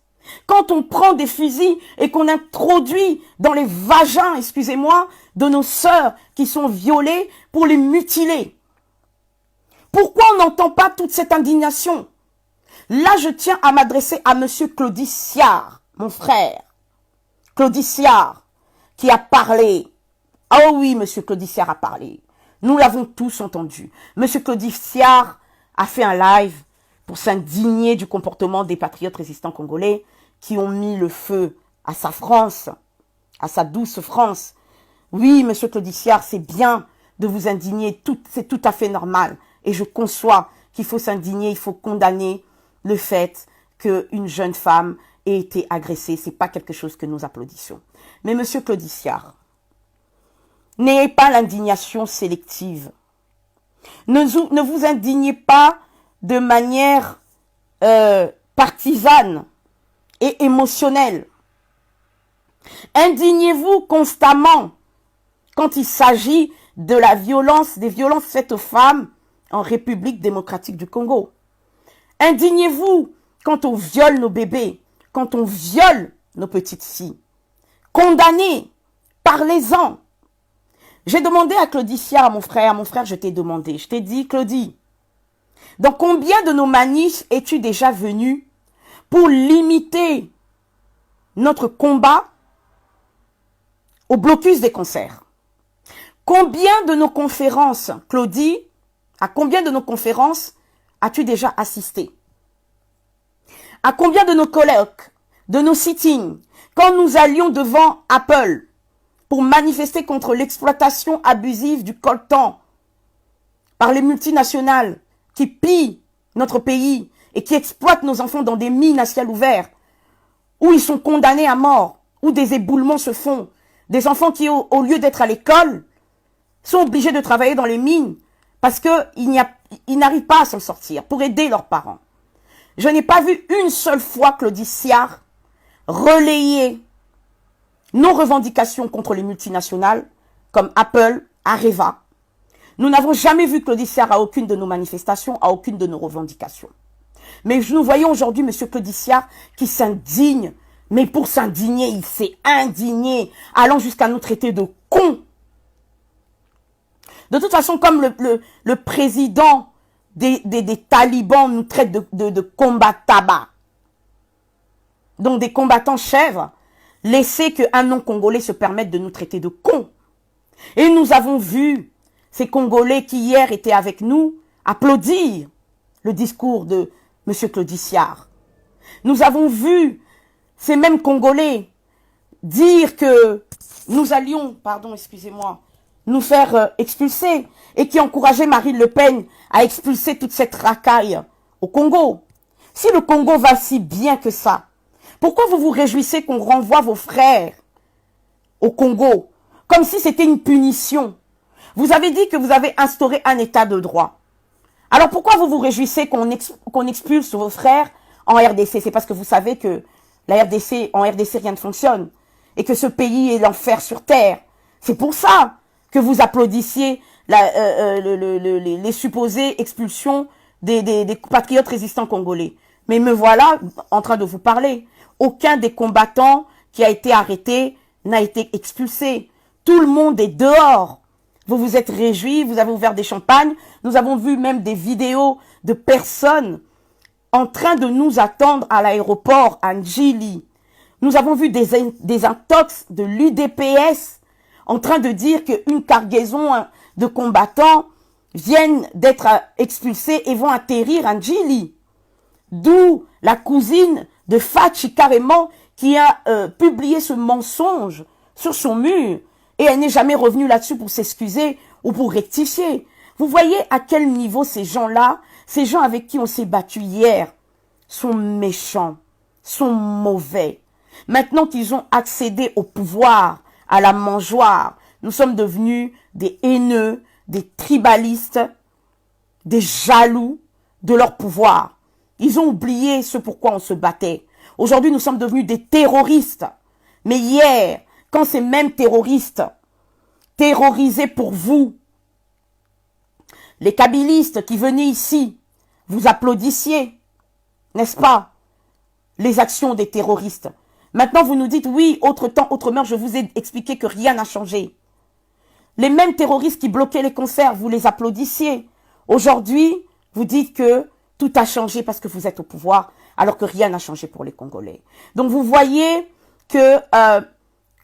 Quand on prend des fusils et qu'on introduit dans les vagins, excusez-moi, de nos sœurs qui sont violées pour les mutiler? Pourquoi on n'entend pas toute cette indignation? Là, je tiens à m'adresser à monsieur Claudie Siard, mon frère. Claudie Siard, qui a parlé. Ah oui, monsieur Claudie Siard a parlé. Nous l'avons tous entendu. Monsieur Claudie Siard a fait un live pour s'indigner du comportement des patriotes résistants congolais qui ont mis le feu à sa France, à sa douce France. Oui, monsieur Claudie Siard, c'est bien de vous indigner, c'est tout à fait normal. Et je conçois qu'il faut s'indigner, il faut condamner le fait qu'une jeune femme ait été agressée. Ce n'est pas quelque chose que nous applaudissions. Mais monsieur Claudie Siard, n'ayez pas l'indignation sélective. Ne vous indignez pas de manière partisane et émotionnelle. Indignez-vous constamment quand il s'agit de la violence, des violences faites aux femmes en République démocratique du Congo. Indignez-vous quand on viole nos bébés, quand on viole nos petites filles. Condamnez, parlez-en. J'ai demandé à Claudie Siard, à mon frère, je t'ai demandé, je t'ai dit, Claudie, dans combien de nos manifs es-tu déjà venu pour limiter notre combat au blocus des concerts? Combien de nos conférences, Claudie, à combien de nos conférences as-tu déjà assisté? À combien de nos colloques, de nos sittings, quand nous allions devant Apple pour manifester contre l'exploitation abusive du coltan par les multinationales qui pillent notre pays et qui exploitent nos enfants dans des mines à ciel ouvert, où ils sont condamnés à mort, où des éboulements se font, des enfants qui, au lieu d'être à l'école, sont obligés de travailler dans les mines parce qu'ils n'arrivent pas à s'en sortir pour aider leurs parents. Je n'ai pas vu une seule fois Claudie Siard relayer nos revendications contre les multinationales comme Apple, Areva. Nous n'avons jamais vu Claudie Siard à aucune de nos manifestations, à aucune de nos revendications. Mais nous voyons aujourd'hui M. Claudie Siard qui s'indigne. Mais pour s'indigner, il s'est indigné, allant jusqu'à nous traiter de cons. De toute façon, comme le président des talibans nous traitent de combat tabac. Donc des combattants chèvres, laissez qu'un non-congolais se permette de nous traiter de cons. Et nous avons vu ces Congolais qui hier étaient avec nous applaudir le discours de M. Claudiciard. Nous avons vu ces mêmes Congolais dire que nous allions, nous faire expulser et qui encourageaient Marine Le Pen à expulser toute cette racaille au Congo. Si le Congo va si bien que ça, pourquoi vous vous réjouissez qu'on renvoie vos frères au Congo comme si c'était une punition? Vous avez dit que vous avez instauré un état de droit. Alors pourquoi vous vous réjouissez qu'on expulse vos frères en RDC? C'est parce que vous savez que en RDC, rien ne fonctionne. Et que ce pays est l'enfer sur terre. C'est pour ça que vous applaudissiez les supposées expulsions des patriotes résistants congolais. Mais me voilà en train de vous parler. Aucun des combattants qui a été arrêté n'a été expulsé. Tout le monde est dehors. Vous vous êtes réjouis, vous avez ouvert des champagnes. Nous avons vu même des vidéos de personnes en train de nous attendre à l'aéroport à Njili. Nous avons vu des intox de l'UDPS en train de dire qu'une cargaison de combattants viennent d'être expulsés et vont atterrir à Njili. D'où la cousine de Fachi carrément qui a publié ce mensonge sur son mur et elle n'est jamais revenue là-dessus pour s'excuser ou pour rectifier. Vous voyez à quel niveau ces gens-là, ces gens avec qui on s'est battu hier, sont méchants, sont mauvais. Maintenant qu'ils ont accédé au pouvoir, à la mangeoire, nous sommes devenus des haineux, des tribalistes, des jaloux de leur pouvoir. Ils ont oublié ce pourquoi on se battait. Aujourd'hui, nous sommes devenus des terroristes. Mais hier, quand ces mêmes terroristes terrorisaient pour vous, les kabylistes qui venaient ici, vous applaudissiez, n'est-ce pas, les actions des terroristes. Maintenant, vous nous dites, oui, autre temps, autre mœurs, je vous ai expliqué que rien n'a changé. Les mêmes terroristes qui bloquaient les concerts, vous les applaudissiez. Aujourd'hui, vous dites que tout a changé parce que vous êtes au pouvoir, alors que rien n'a changé pour les Congolais. Donc, vous voyez que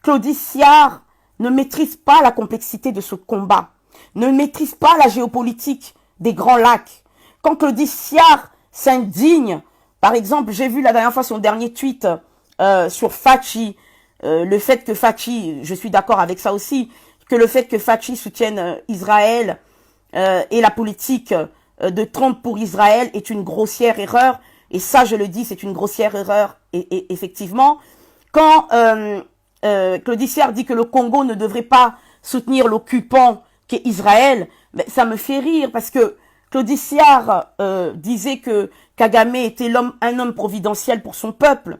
Claudiciard ne maîtrise pas la complexité de ce combat, ne maîtrise pas la géopolitique des Grands Lacs. Quand Claudiciard s'indigne, par exemple, j'ai vu la dernière fois son dernier tweet sur Fachi, le fait que Fachi, je suis d'accord avec ça aussi, que le fait que Fachi soutienne Israël et la politique de Trump pour Israël est une grossière erreur. Et ça, je le dis, c'est une grossière erreur. Et effectivement, quand Claudiciard dit que le Congo ne devrait pas soutenir l'occupant qu'est Israël, ben, ça me fait rire parce que Claudiciard disait que Kagame était un homme providentiel pour son peuple.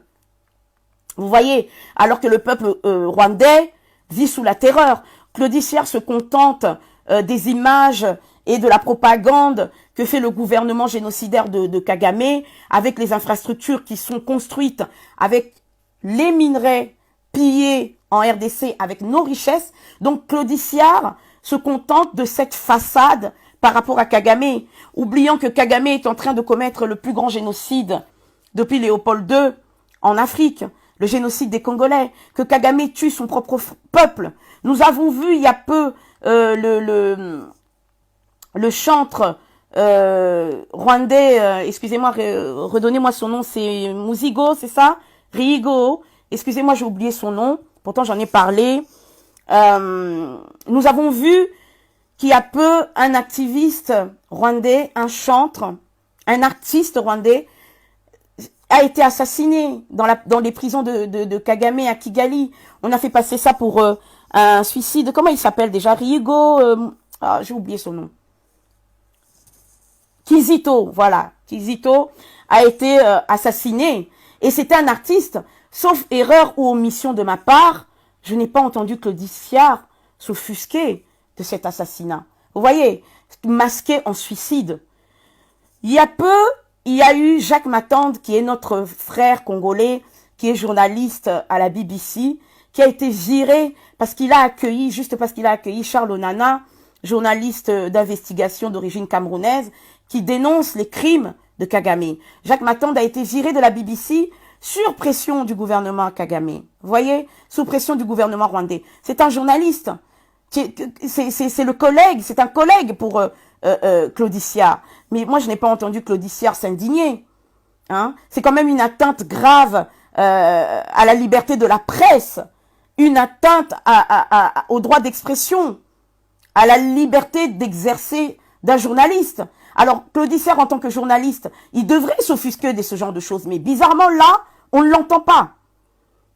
Vous voyez, alors que le peuple rwandais vit sous la terreur. Claudiciard se contente des images et de la propagande que fait le gouvernement génocidaire de Kagame avec les infrastructures qui sont construites, avec les minerais pillés en RDC, avec nos richesses. Donc Claudiciard se contente de cette façade par rapport à Kagame, oubliant que Kagame est en train de commettre le plus grand génocide depuis Léopold II en Afrique, le génocide des Congolais, que Kagame tue son propre peuple. Nous avons vu il y a peu le chantre rwandais, excusez-moi, redonnez-moi son nom, c'est Muzigo, c'est ça? Rigo, excusez-moi, j'ai oublié son nom, pourtant j'en ai parlé. Nous avons vu qu'il y a peu un activiste rwandais, un chantre, un artiste rwandais, a été assassiné dans les prisons de Kagame à Kigali. On a fait passer ça pour un suicide. Comment il s'appelle déjà? Rigo, j'ai oublié son nom. Kizito, voilà. Kizito a été assassiné. Et c'était un artiste. Sauf erreur ou omission de ma part, je n'ai pas entendu Claudiciard s'offusquer de cet assassinat. Vous voyez, masqué en suicide. Il y a peu, il y a eu Jacques Matande, qui est notre frère congolais, qui est journaliste à la BBC, qui a été viré parce qu'il a accueilli Charles Onana, journaliste d'investigation d'origine camerounaise, qui dénonce les crimes de Kagame. Jacques Matonde a été viré de la BBC sur pression du gouvernement Kagame. Vous voyez, sous pression du gouvernement rwandais. C'est un journaliste. C'est le collègue, c'est un collègue pour Claudiciard. Mais moi, je n'ai pas entendu Claudiciard s'indigner. Hein? C'est quand même une atteinte grave à la liberté de la presse, une atteinte au droit d'expression, à la liberté d'exercer d'un journaliste. Alors, Claudiciard, en tant que journaliste, il devrait s'offusquer de ce genre de choses. Mais bizarrement, là, on ne l'entend pas.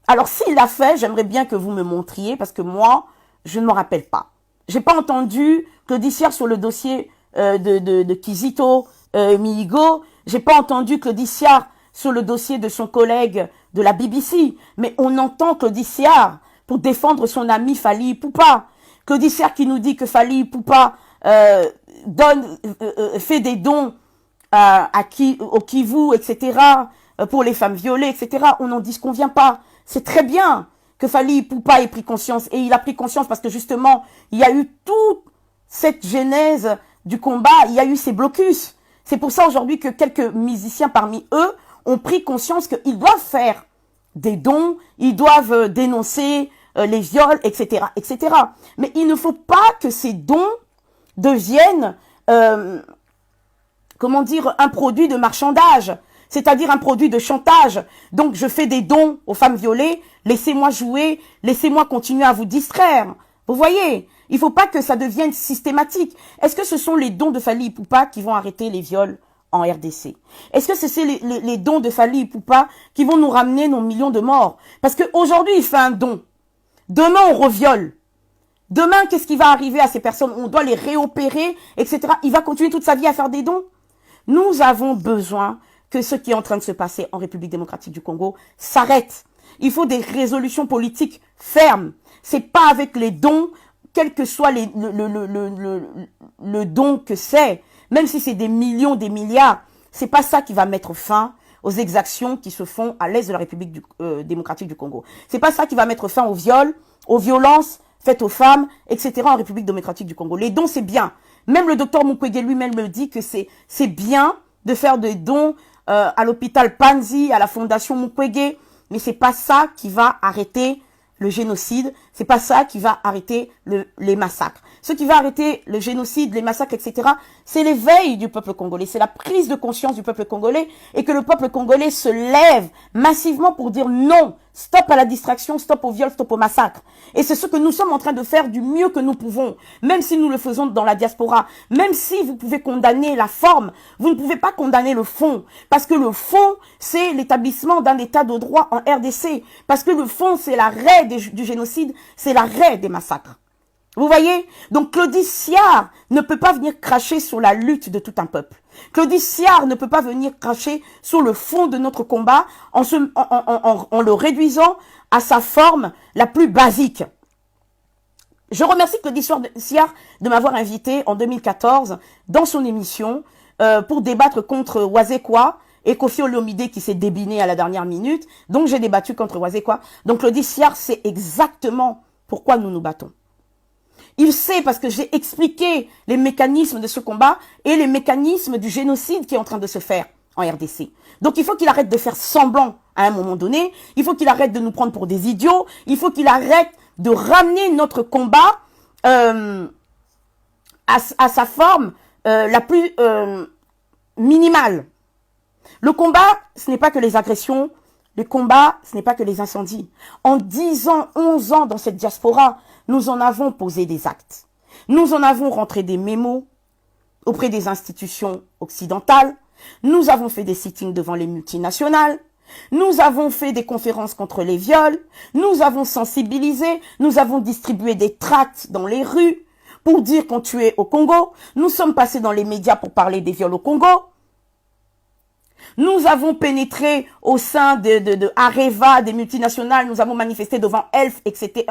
Alors, s'il l'a fait, j'aimerais bien que vous me montriez, parce que moi, je ne me rappelle pas. J'ai pas entendu Claudiciard sur le dossier de Kizito Mihigo. J'ai pas entendu Claudiciard sur le dossier de son collègue de la BBC. Mais on entend Claudiciard pour défendre son ami Fally Ipupa. Claudiciard qui nous dit que Fally Ipupa fait des dons au Kivu, etc., pour les femmes violées, etc. On n'en dit ce qu'on vient pas. C'est très bien que Fally Ipupa ait pris conscience. Et il a pris conscience parce que justement, il y a eu toute cette genèse du combat, il y a eu ces blocus. C'est pour ça aujourd'hui que quelques musiciens parmi eux ont pris conscience qu'ils doivent faire des dons, ils doivent dénoncer les viols, etc., etc. Mais il ne faut pas que ces dons deviennent, comment dire, un produit de marchandage, c'est-à-dire un produit de chantage. Donc, je fais des dons aux femmes violées, laissez-moi jouer, laissez-moi continuer à vous distraire. Vous voyez, il ne faut pas que ça devienne systématique. Est-ce que ce sont les dons de Fally Ipupa qui vont arrêter les viols en RDC? Est-ce que c'est les dons de Fally Ipupa qui vont nous ramener nos millions de morts? Parce qu'aujourd'hui, il fait un don. Demain, on reviole. Demain, qu'est-ce qui va arriver à ces personnes? On doit les réopérer, etc. Il va continuer toute sa vie à faire des dons? Nous avons besoin que ce qui est en train de se passer en République démocratique du Congo s'arrête. Il faut des résolutions politiques fermes. C'est pas avec les dons, quel que soit le don que c'est, même si c'est des millions, des milliards, c'est pas ça qui va mettre fin aux exactions qui se font à l'est de la République démocratique du Congo. C'est pas ça qui va mettre fin aux viols, aux violences faites aux femmes, etc. en République démocratique du Congo. Les dons, c'est bien. Même le docteur Mukwege lui-même me dit que c'est bien de faire des dons à l'hôpital Panzi, à la fondation Mukwege, mais c'est pas ça qui va arrêter le génocide, c'est pas ça qui va arrêter les massacres. Ce qui va arrêter le génocide, les massacres, etc., c'est l'éveil du peuple congolais, c'est la prise de conscience du peuple congolais et que le peuple congolais se lève massivement pour dire non, stop à la distraction, stop au viol, stop au massacre. Et c'est ce que nous sommes en train de faire du mieux que nous pouvons, même si nous le faisons dans la diaspora, même si vous pouvez condamner la forme, vous ne pouvez pas condamner le fond, parce que le fond, c'est l'établissement d'un état de droit en RDC, parce que le fond, c'est l'arrêt du génocide, c'est l'arrêt des massacres. Vous voyez? Donc Claudiciard ne peut pas venir cracher sur la lutte de tout un peuple. Claudiciard ne peut pas venir cracher sur le fond de notre combat en le réduisant à sa forme la plus basique. Je remercie Claudiciard de m'avoir invité en 2014 dans son émission pour débattre contre Wazekwa et Kofi Olomide qui s'est débiné à la dernière minute. Donc j'ai débattu contre Wazekwa. Donc Claudiciard sait exactement pourquoi nous nous battons. Il sait parce que j'ai expliqué les mécanismes de ce combat et les mécanismes du génocide qui est en train de se faire en RDC. Donc il faut qu'il arrête de faire semblant à un moment donné. Il faut qu'il arrête de nous prendre pour des idiots. Il faut qu'il arrête de ramener notre combat à sa forme la plus minimale. Le combat, ce n'est pas que les agressions. Le combat, ce n'est pas que les incendies. En 10 ans, 11 ans dans cette diaspora, nous en avons posé des actes. Nous en avons rentré des mémos auprès des institutions occidentales. Nous avons fait des sittings devant les multinationales. Nous avons fait des conférences contre les viols. Nous avons sensibilisé. Nous avons distribué des tracts dans les rues pour dire qu'on tuait au Congo. Nous sommes passés dans les médias pour parler des viols au Congo. Nous avons pénétré au sein de Areva, des multinationales. Nous avons manifesté devant Elf, etc.,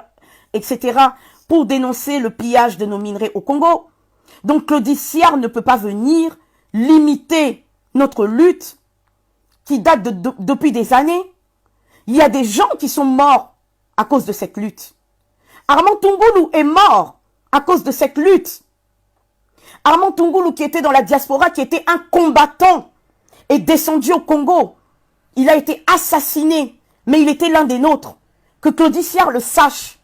pour dénoncer le pillage de nos minerais au Congo. Donc Claudiciard ne peut pas venir limiter notre lutte qui date depuis des années. Il y a des gens qui sont morts à cause de cette lutte. Armand Toungulu est mort à cause de cette lutte. Armand Tungulu qui était dans la diaspora, qui était un combattant, est descendu au Congo. Il a été assassiné, mais il était l'un des nôtres. Que Claudie Siard le sache.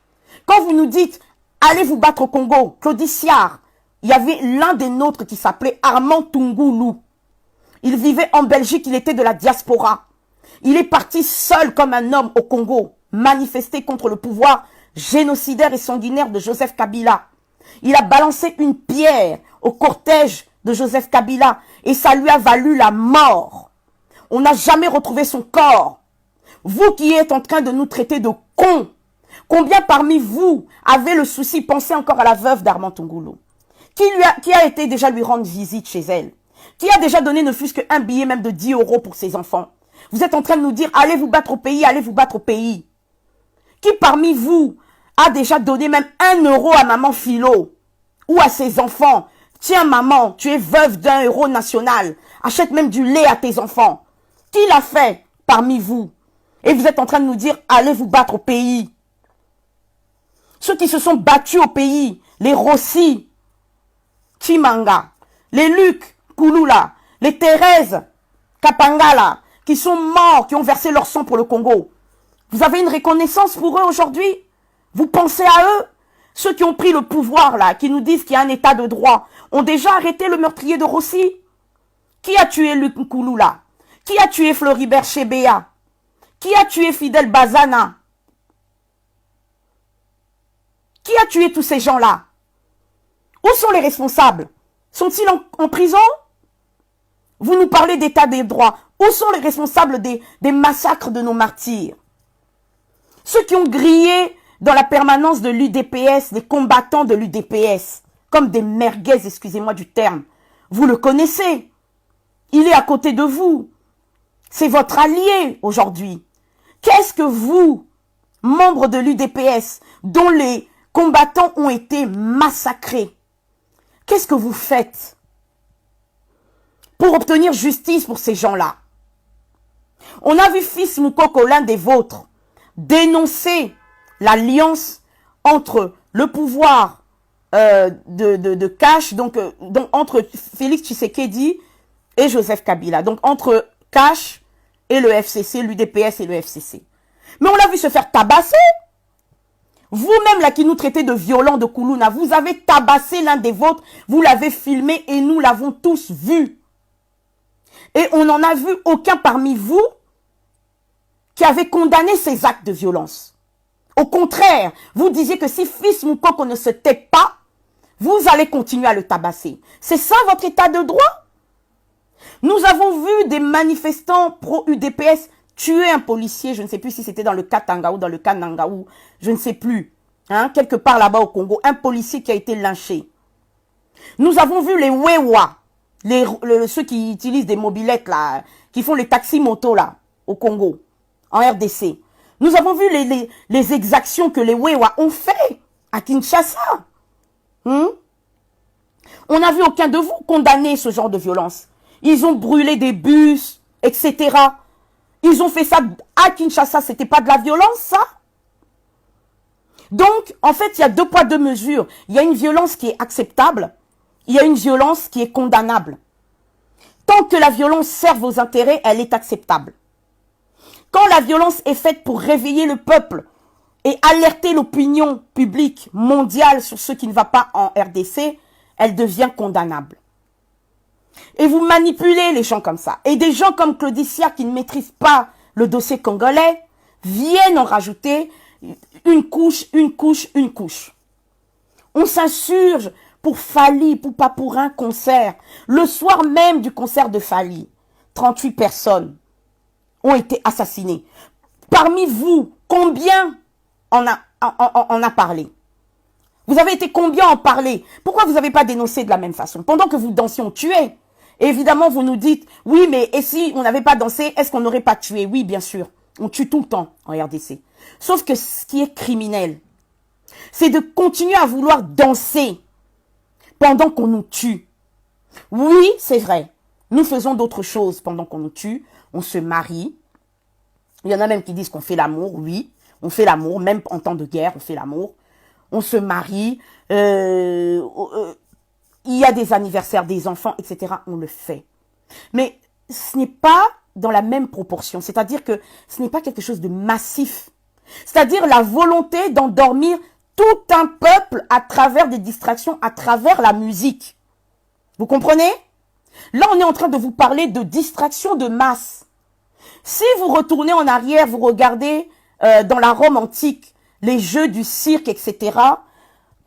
Quand vous nous dites, allez vous battre au Congo, Claudie Siard, il y avait l'un des nôtres qui s'appelait Armand Tungulu. Il vivait en Belgique, il était de la diaspora. Il est parti seul comme un homme au Congo, manifester contre le pouvoir génocidaire et sanguinaire de Joseph Kabila. Il a balancé une pierre au cortège de Joseph Kabila et ça lui a valu la mort. On n'a jamais retrouvé son corps. Vous qui êtes en train de nous traiter de cons, combien parmi vous avez le souci, pensez encore à la veuve d'Armand Tungulu, qui a été déjà lui rendre visite chez elle, qui a déjà donné ne fût-ce qu'un billet même de 10 € pour ses enfants. Vous êtes en train de nous dire, allez vous battre au pays, allez vous battre au pays. Qui parmi vous a déjà donné même 1 € à maman Philo ou à ses enfants? Tiens maman, tu es veuve d'1 € national, achète même du lait à tes enfants. Qui l'a fait parmi vous? Et vous êtes en train de nous dire, allez vous battre au pays. Ceux qui se sont battus au pays, les Rossi, Chimanga, les Luc Kulula, les Thérèse Kapangala, qui sont morts, qui ont versé leur sang pour le Congo. Vous avez une reconnaissance pour eux aujourd'hui? Vous pensez à eux? Ceux qui ont pris le pouvoir là, qui nous disent qu'il y a un état de droit, ont déjà arrêté le meurtrier de Rossi? Qui a tué Luc Kulula? Qui a tué Floribert Chebeya? Qui a tué Fidel Bazana? Qui a tué tous ces gens-là? Où sont les responsables? Sont-ils en prison? Vous nous parlez d'état des droits. Où sont les responsables des massacres de nos martyrs? Ceux qui ont grillé dans la permanence de l'UDPS, des combattants de l'UDPS, comme des merguez, excusez-moi du terme. Vous le connaissez. Il est à côté de vous. C'est votre allié aujourd'hui. Qu'est-ce que vous, membres de l'UDPS, dont les combattants ont été massacrés, qu'est-ce que vous faites pour obtenir justice pour ces gens-là? On a vu Fils Moukoko, l'un des vôtres, dénoncer l'alliance entre le pouvoir de Kash, donc entre Félix Tshisekedi et Joseph Kabila, donc entre Kash et le FCC, l'UDPS et le FCC. Mais on l'a vu se faire tabasser. Vous-même là qui nous traitez de violents de Koulouna, vous avez tabassé l'un des vôtres, vous l'avez filmé et nous l'avons tous vu. Et on n'en a vu aucun parmi vous qui avait condamné ces actes de violence. Au contraire, vous disiez que si Fils Moukoko ne se tait pas, vous allez continuer à le tabasser. C'est ça votre état de droit? Nous avons vu des manifestants pro-UDPS tuer un policier, je ne sais plus si c'était dans le Katanga ou dans le Kananga ou je ne sais plus, hein, quelque part là-bas au Congo, un policier qui a été lynché. Nous avons vu les Wewa, ceux qui utilisent des mobilettes là, qui font les taxis motos là, au Congo, en RDC. Nous avons vu les exactions que les Wewa ont fait à Kinshasa. On n'a vu aucun de vous condamner ce genre de violence. Ils ont brûlé des bus, etc. Ils ont fait ça à Kinshasa. C'était pas de la violence, ça? Donc, en fait, il y a 2 poids 2 mesures. Il y a une violence qui est acceptable. Il y a une violence qui est condamnable. Tant que la violence sert vos intérêts, elle est acceptable. Quand la violence est faite pour réveiller le peuple et alerter l'opinion publique mondiale sur ce qui ne va pas en RDC, elle devient condamnable. Et vous manipulez les gens comme ça. Et des gens comme Claudie Siard qui ne maîtrisent pas le dossier congolais viennent en rajouter une couche, une couche, une couche. On s'insurge pour Fally, pas pour un concert. Le soir même du concert de Fally, 38 personnes ont été assassinées. Parmi vous, combien en a parlé? Vous avez été combien en parler? Pourquoi vous n'avez pas dénoncé de la même façon? Pendant que vous dansiez, on tuait. Et évidemment, vous nous dites, oui, mais et si on n'avait pas dansé, est-ce qu'on n'aurait pas tué? Oui, bien sûr. On tue tout le temps en RDC. Sauf que ce qui est criminel, c'est de continuer à vouloir danser pendant qu'on nous tue. Oui, c'est vrai. Nous faisons d'autres choses pendant qu'on nous tue. On se marie. Il y en a même qui disent qu'on fait l'amour. Oui, on fait l'amour. Même en temps de guerre, on fait l'amour. On se marie. il y a des anniversaires des enfants, etc. On le fait. Mais ce n'est pas dans la même proportion. C'est-à-dire que ce n'est pas quelque chose de massif. C'est-à-dire la volonté d'endormir tout un peuple à travers des distractions, à travers la musique. Vous comprenez? Là, on est en train de vous parler de distraction de masse. Si vous retournez en arrière, vous regardez dans la Rome antique, les jeux du cirque, etc.,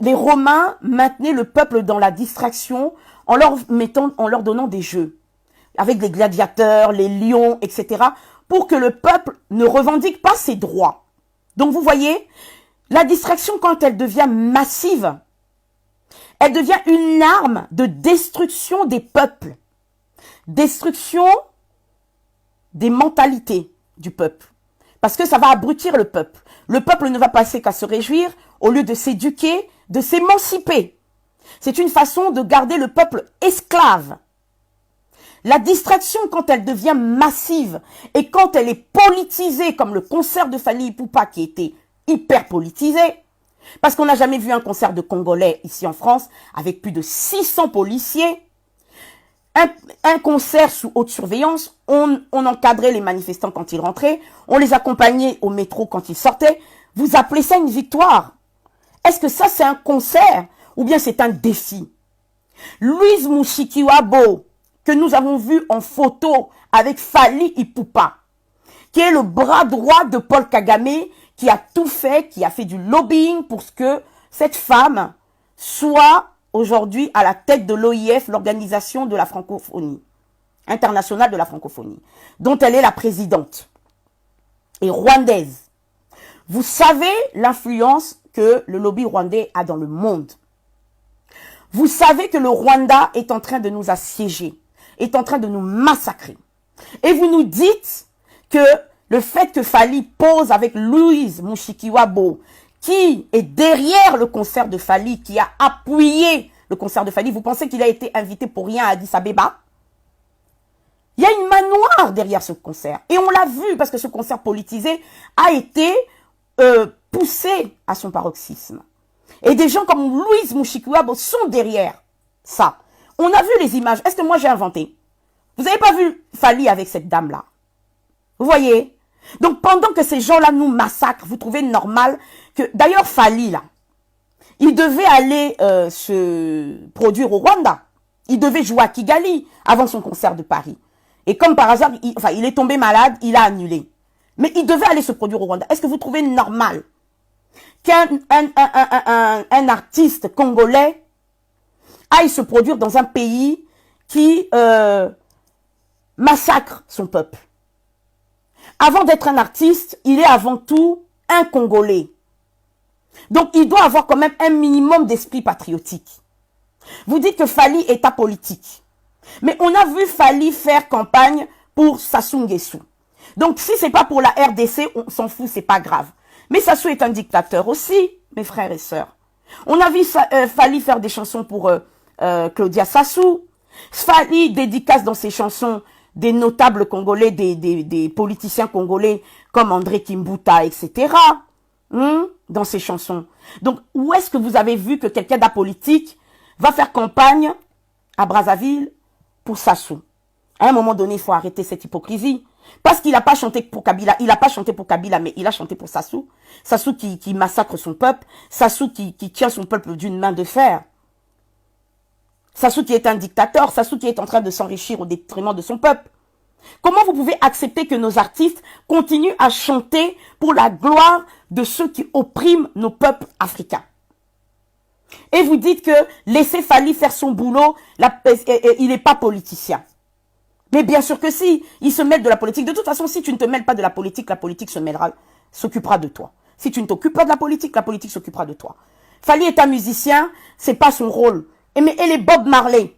les Romains maintenaient le peuple dans la distraction en leur donnant des jeux, avec les gladiateurs, les lions, etc., pour que le peuple ne revendique pas ses droits. Donc vous voyez, la distraction, quand elle devient massive, elle devient une arme de destruction des peuples, destruction des mentalités du peuple, parce que ça va abrutir le peuple. Le peuple ne va passer qu'à se réjouir au lieu de s'éduquer, de s'émanciper. C'est une façon de garder le peuple esclave. La distraction, quand elle devient massive et quand elle est politisée, comme le concert de Fally Ipupa qui était hyper politisé, parce qu'on n'a jamais vu un concert de Congolais ici en France avec plus de 600 policiers, un concert sous haute surveillance, on encadrait les manifestants quand ils rentraient, on les accompagnait au métro quand ils sortaient. Vous appelez ça une victoire? Est-ce que ça c'est un concert ou bien c'est un défi? Louise Mushikiwabo, que nous avons vu en photo avec Fally Ipupa, qui est le bras droit de Paul Kagame, qui a tout fait, qui a fait du lobbying pour que cette femme soit aujourd'hui à la tête de l'OIF, l'organisation de la francophonie, internationale de la francophonie, dont elle est la présidente, et rwandaise. Vous savez l'influence que le lobby rwandais a dans le monde. Vous savez que le Rwanda est en train de nous assiéger, est en train de nous massacrer. Et vous nous dites que le fait que Fally pose avec Louise Mushikiwabo, qui est derrière le concert de Fally, qui a appuyé le concert de Fally, vous pensez qu'il a été invité pour rien à Addis Abeba? Il y a une main noire derrière ce concert. Et on l'a vu parce que ce concert politisé a été poussé à son paroxysme. Et des gens comme Louise Mushikiwabo sont derrière ça. On a vu les images. Est-ce que moi j'ai inventé? Vous n'avez pas vu Fally avec cette dame-là? Vous voyez? Donc pendant que ces gens-là nous massacrent, vous trouvez normal que... D'ailleurs Fally, là, il devait aller se produire au Rwanda. Il devait jouer à Kigali avant son concert de Paris. Et comme par hasard, il est tombé malade, il a annulé. Mais il devait aller se produire au Rwanda. Est-ce que vous trouvez normal qu'un artiste congolais aille se produire dans un pays qui massacre son peuple? Avant d'être un artiste, il est avant tout un Congolais. Donc, il doit avoir quand même un minimum d'esprit patriotique. Vous dites que Fally est apolitique. Mais on a vu Fally faire campagne pour Sassou Nguesso. Donc, si c'est pas pour la RDC, on s'en fout, c'est pas grave. Mais Sassou est un dictateur aussi, mes frères et sœurs. On a vu Fally faire des chansons pour Claudia Sassou. Fally dédicace dans ses chansons des notables congolais, des politiciens congolais comme André Kimbuta, etc. Dans ses chansons. Donc, où est-ce que vous avez vu que quelqu'un d'apolitique va faire campagne à Brazzaville pour Sassou? À un moment donné, il faut arrêter cette hypocrisie. Parce qu'il n'a pas chanté pour Kabila. Il n'a pas chanté pour Kabila, mais il a chanté pour Sassou. Sassou qui massacre son peuple. Sassou qui tient son peuple d'une main de fer. Sassou qui est un dictateur. Sassou qui est en train de s'enrichir au détriment de son peuple. Comment vous pouvez accepter que nos artistes continuent à chanter pour la gloire de ceux qui oppriment nos peuples africains? Et vous dites que laissez Fally faire son boulot, il n'est pas politicien. Mais bien sûr que si, il se mêle de la politique. De toute façon, si tu ne te mêles pas de la politique s'occupera de toi. Si tu ne t'occupes pas de la politique s'occupera de toi. Fally est un musicien, c'est pas son rôle. Et les Bob Marley.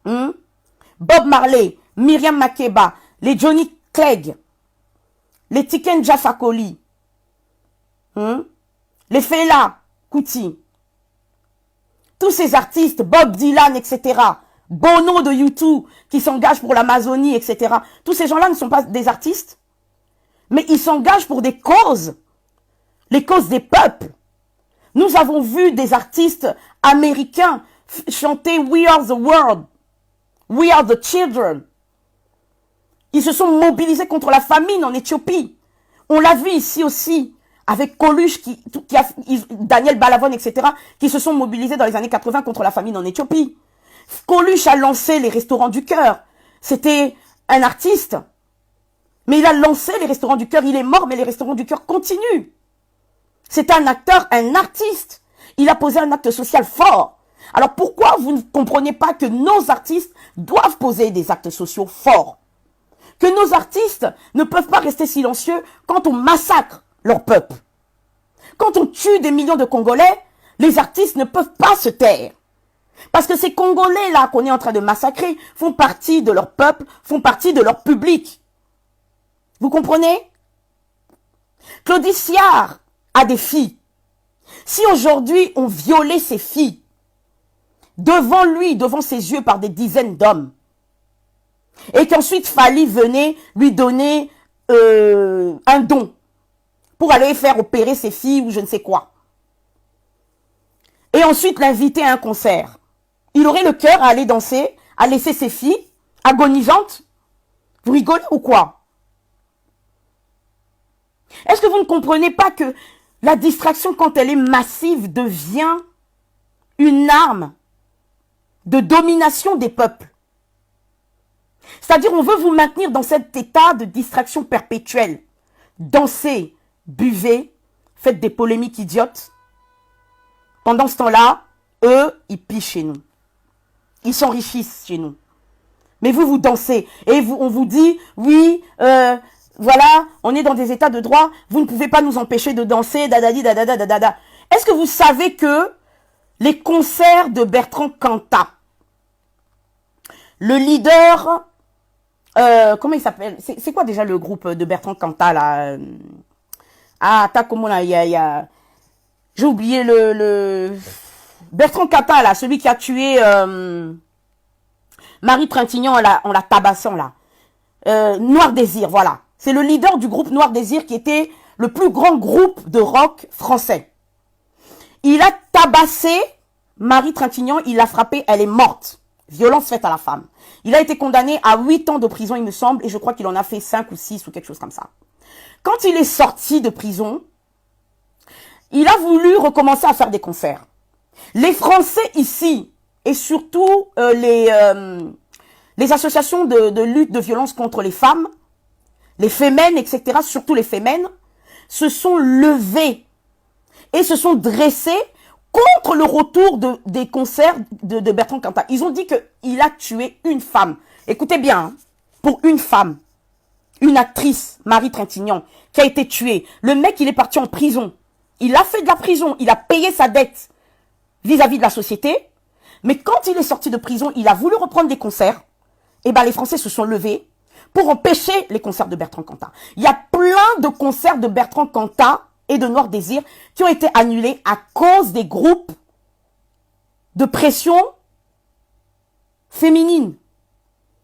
Bob Marley, Myriam Makeba, les Johnny Clegg, les Tiken Jah Fakoly, les Fela Kuti, tous ces artistes, Bob Dylan, etc., Bono de U2, qui s'engagent pour l'Amazonie, etc. Tous ces gens-là ne sont pas des artistes, mais ils s'engagent pour des causes, les causes des peuples. Nous avons vu des artistes américains chanter We are the world, we are the children. Ils se sont mobilisés contre la famine en Éthiopie. On l'a vu ici aussi, avec Coluche, Daniel Balavoine, etc., qui se sont mobilisés dans les années 80 contre la famine en Éthiopie. Coluche a lancé les restaurants du cœur. C'était un artiste. Mais il a lancé les restaurants du cœur. Il est mort, mais les restaurants du cœur continuent. C'est un acteur, un artiste. Il a posé un acte social fort. Alors pourquoi vous ne comprenez pas que nos artistes doivent poser des actes sociaux forts? Que nos artistes ne peuvent pas rester silencieux quand on massacre leur peuple. Quand on tue des millions de Congolais, les artistes ne peuvent pas se taire. Parce que ces Congolais-là qu'on est en train de massacrer font partie de leur peuple, font partie de leur public. Vous comprenez? Claudie Siard a des filles. Si aujourd'hui on violait ses filles, devant lui, devant ses yeux par des dizaines d'hommes, et qu'ensuite Fally venait lui donner un don pour aller faire opérer ses filles ou je ne sais quoi, et ensuite l'inviter à un concert, il aurait le cœur à aller danser, à laisser ses filles agonisantes? Vous rigolez ou quoi? Est-ce que vous ne comprenez pas que la distraction, quand elle est massive, devient une arme de domination des peuples? C'est-à-dire, on veut vous maintenir dans cet état de distraction perpétuelle. Dansez, buvez, faites des polémiques idiotes. Pendant ce temps-là, eux, ils pillent chez nous. Ils s'enrichissent chez nous. Mais vous, vous dansez. Et on vous dit, oui, voilà, on est dans des états de droit, vous ne pouvez pas nous empêcher de danser, dadadi, dadada, dadada. Est-ce que vous savez que les concerts de Bertrand Cantat, le leader... comment il s'appelle? C'est quoi déjà le groupe de Bertrand Cantat là? Ah, t'as comment là? J'ai oublié le Bertrand Cantat là, celui qui a tué Marie Trintignant en la tabassant là. Noir Désir, voilà. C'est le leader du groupe Noir Désir qui était le plus grand groupe de rock français. Il a tabassé Marie Trintignant, il l'a frappée, elle est morte. Violence faite à la femme. Il a été condamné à 8 ans de prison, il me semble, et je crois qu'il en a fait 5 ou 6 ou quelque chose comme ça. Quand il est sorti de prison, il a voulu recommencer à faire des concerts. Les Français ici, et surtout les associations de lutte de violence contre les femmes, les Femmes, etc., surtout les Femmes, se sont levés et se sont dressés contre le retour des concerts de Bertrand Cantat. Ils ont dit qu'il a tué une femme. Écoutez bien, hein, pour une femme, une actrice, Marie Trintignant, qui a été tuée. Le mec, il est parti en prison. Il a fait de la prison, il a payé sa dette vis-à-vis de la société. Mais quand il est sorti de prison, il a voulu reprendre des concerts. Et ben les Français se sont levés pour empêcher les concerts de Bertrand Cantat. Il y a plein de concerts de Bertrand Cantat et de Noir Désir qui ont été annulés à cause des groupes de pression féminine,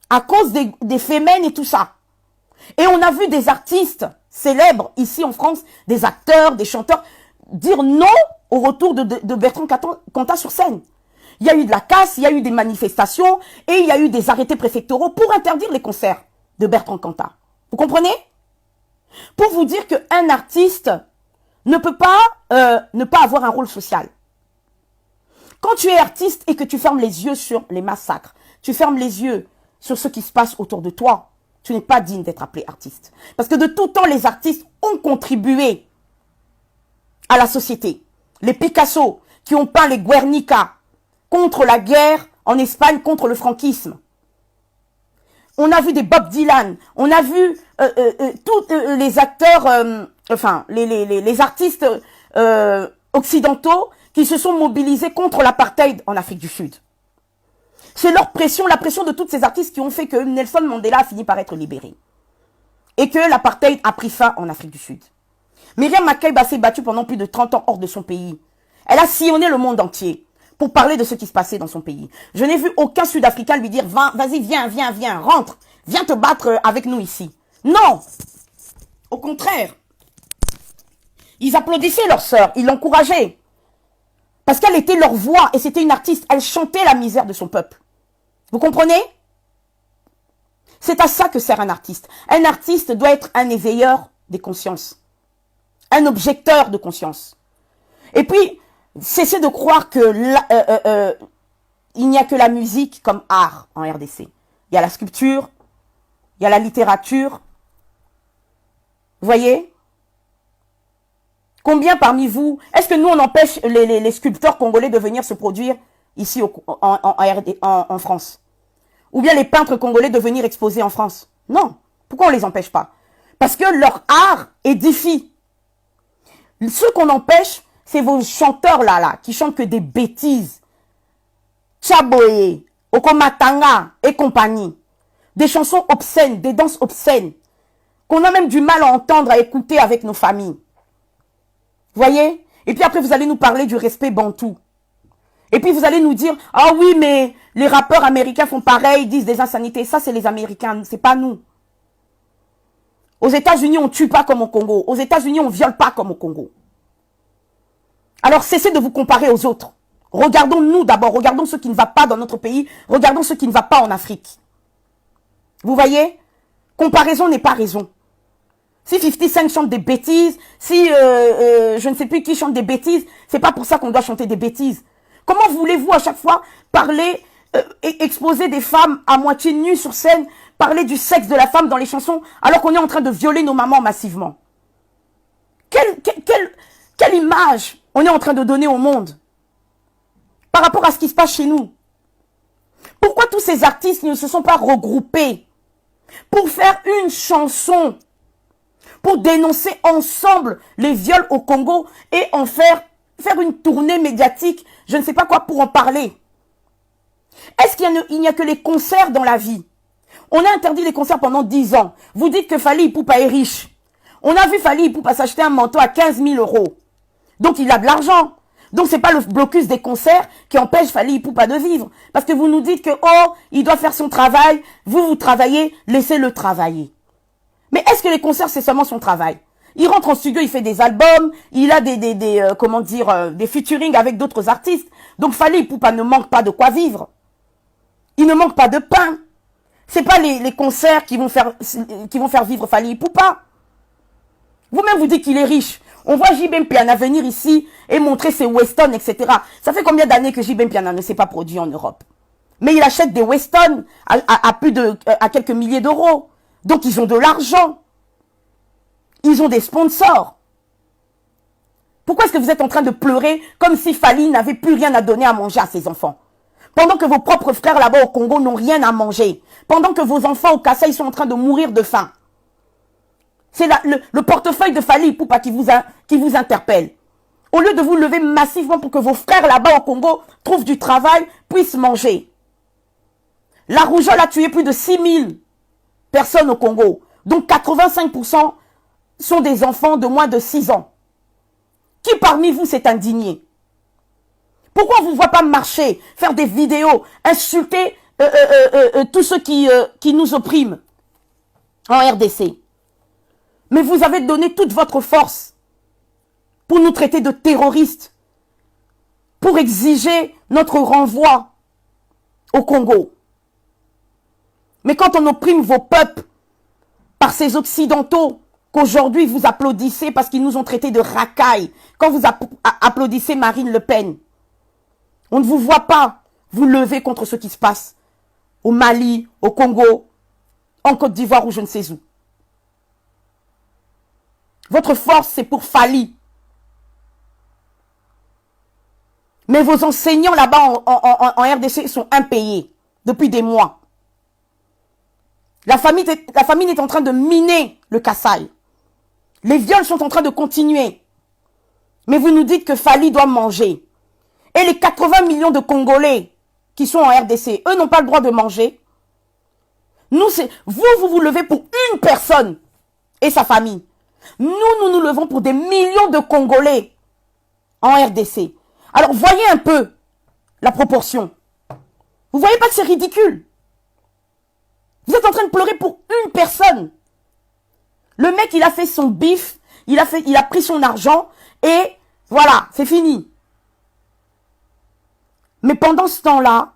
à cause des Femmes et tout ça. Et on a vu des artistes célèbres ici en France, des acteurs, des chanteurs, dire non au retour de Bertrand Cantat sur scène. Il y a eu de la casse, il y a eu des manifestations et il y a eu des arrêtés préfectoraux pour interdire les concerts de Bertrand Cantat. Vous comprenez? Pour vous dire qu'un artiste ne peut pas ne pas avoir un rôle social. Quand tu es artiste et que tu fermes les yeux sur les massacres, tu fermes les yeux sur ce qui se passe autour de toi, tu n'es pas digne d'être appelé artiste. Parce que de tout temps, les artistes ont contribué à la société. Les Picasso qui ont peint les Guernica contre la guerre en Espagne, contre le franquisme. On a vu des Bob Dylan, on a vu tous les acteurs, enfin les artistes occidentaux qui se sont mobilisés contre l'apartheid en Afrique du Sud. C'est leur pression, la pression de tous ces artistes qui ont fait que Nelson Mandela a fini par être libéré. Et que l'apartheid a pris fin en Afrique du Sud. Myriam Makeba s'est battue pendant plus de 30 ans hors de son pays. Elle a sillonné le monde entier pour parler de ce qui se passait dans son pays. Je n'ai vu aucun Sud-Africain lui dire « Vas-y, viens, rentre, viens te battre avec nous ici. » Non. Au contraire. Ils applaudissaient leur sœur, ils l'encourageaient. Parce qu'elle était leur voix et c'était une artiste. Elle chantait la misère de son peuple. Vous comprenez? C'est à ça que sert un artiste. Un artiste doit être un éveilleur des consciences. Un objecteur de conscience. Et puis, cessez de croire que il n'y a que la musique comme art en RDC. Il y a la sculpture, il y a la littérature. Vous voyez? Combien parmi vous, est-ce que nous on empêche les sculpteurs congolais de venir se produire ici en France? Ou bien les peintres congolais de venir exposer en France? Non. Pourquoi on les empêche pas? Parce que leur art édifie. Ce qu'on empêche, c'est vos chanteurs là, qui chantent que des bêtises. Tchaboye, Okomatanga et compagnie. Des chansons obscènes, des danses obscènes, qu'on a même du mal à entendre, à écouter avec nos familles. Voyez? Et puis après, vous allez nous parler du respect bantou. Et puis vous allez nous dire, ah oui, mais les rappeurs américains font pareil, disent des insanités. Ça, c'est les Américains, c'est pas nous. Aux États-Unis, on tue pas comme au Congo. Aux États-Unis, on viole pas comme au Congo. Alors, cessez de vous comparer aux autres. Regardons-nous d'abord, regardons ce qui ne va pas dans notre pays, regardons ce qui ne va pas en Afrique. Vous voyez? Comparaison n'est pas raison. Si 50 Cent chante des bêtises, si je ne sais plus qui chante des bêtises, c'est pas pour ça qu'on doit chanter des bêtises. Comment voulez-vous à chaque fois parler, exposer des femmes à moitié nues sur scène, parler du sexe de la femme dans les chansons, alors qu'on est en train de violer nos mamans massivement? Quelle image on est en train de donner au monde par rapport à ce qui se passe chez nous? Pourquoi tous ces artistes ne se sont pas regroupés pour faire une chanson, pour dénoncer ensemble les viols au Congo et en faire une tournée médiatique, je ne sais pas quoi, pour en parler? Est-ce qu'il n'y a que les concerts dans la vie? On a interdit les concerts pendant 10 ans. Vous dites que Fally Ipupa est riche. On a vu Fally Ipupa s'acheter un manteau à 15 000 €. Donc il a de l'argent. Donc c'est pas le blocus des concerts qui empêche Fally Ipupa de vivre. Parce que vous nous dites que, oh, il doit faire son travail, vous travaillez, laissez-le travailler. Mais est-ce que les concerts, c'est seulement son travail? Il rentre en studio, il fait des albums, il a des featuring avec d'autres artistes. Donc Fally Ipupa ne manque pas de quoi vivre. Il ne manque pas de pain. C'est pas les concerts qui vont faire vivre Fally Ipupa. Vous-même vous dites qu'il est riche. On voit JB Mpiana venir ici et montrer ses Weston, etc. Ça fait combien d'années que JB Mpiana ne s'est pas produit en Europe? Mais il achète des Weston à quelques milliers d'euros. Donc ils ont de l'argent. Ils ont des sponsors. Pourquoi est-ce que vous êtes en train de pleurer comme si Fally n'avait plus rien à donner à manger à ses enfants? Pendant que vos propres frères là-bas au Congo n'ont rien à manger. Pendant que vos enfants au Kassai sont en train de mourir de faim. C'est le portefeuille de Fally Ipupa qui vous interpelle. Au lieu de vous lever massivement pour que vos frères là-bas au Congo trouvent du travail, puissent manger. La rougeole a tué plus de 6 000 personnes au Congo. Donc 85% sont des enfants de moins de 6 ans. Qui parmi vous s'est indigné? Pourquoi on ne vous voit pas marcher, faire des vidéos, insulter tous ceux qui nous oppriment en RDC? Mais vous avez donné toute votre force pour nous traiter de terroristes, pour exiger notre renvoi au Congo. Mais quand on opprime vos peuples par ces Occidentaux qu'aujourd'hui vous applaudissez parce qu'ils nous ont traités de racailles, quand vous applaudissez Marine Le Pen, on ne vous voit pas vous lever contre ce qui se passe au Mali, au Congo, en Côte d'Ivoire ou je ne sais où. Votre force, c'est pour Fally. Mais vos enseignants là-bas en RDC sont impayés depuis des mois. La famine est en train de miner le Kassai. Les viols sont en train de continuer. Mais vous nous dites que Fally doit manger. Et les 80 millions de Congolais qui sont en RDC, eux n'ont pas le droit de manger. Nous, vous vous levez pour une personne et sa famille. Nous nous levons pour des millions de Congolais en RDC. Alors, voyez un peu la proportion. Vous voyez pas que c'est ridicule? Vous êtes en train de pleurer pour une personne. Le mec, il a fait son bif, il a pris son argent et voilà, c'est fini. Mais pendant ce temps-là,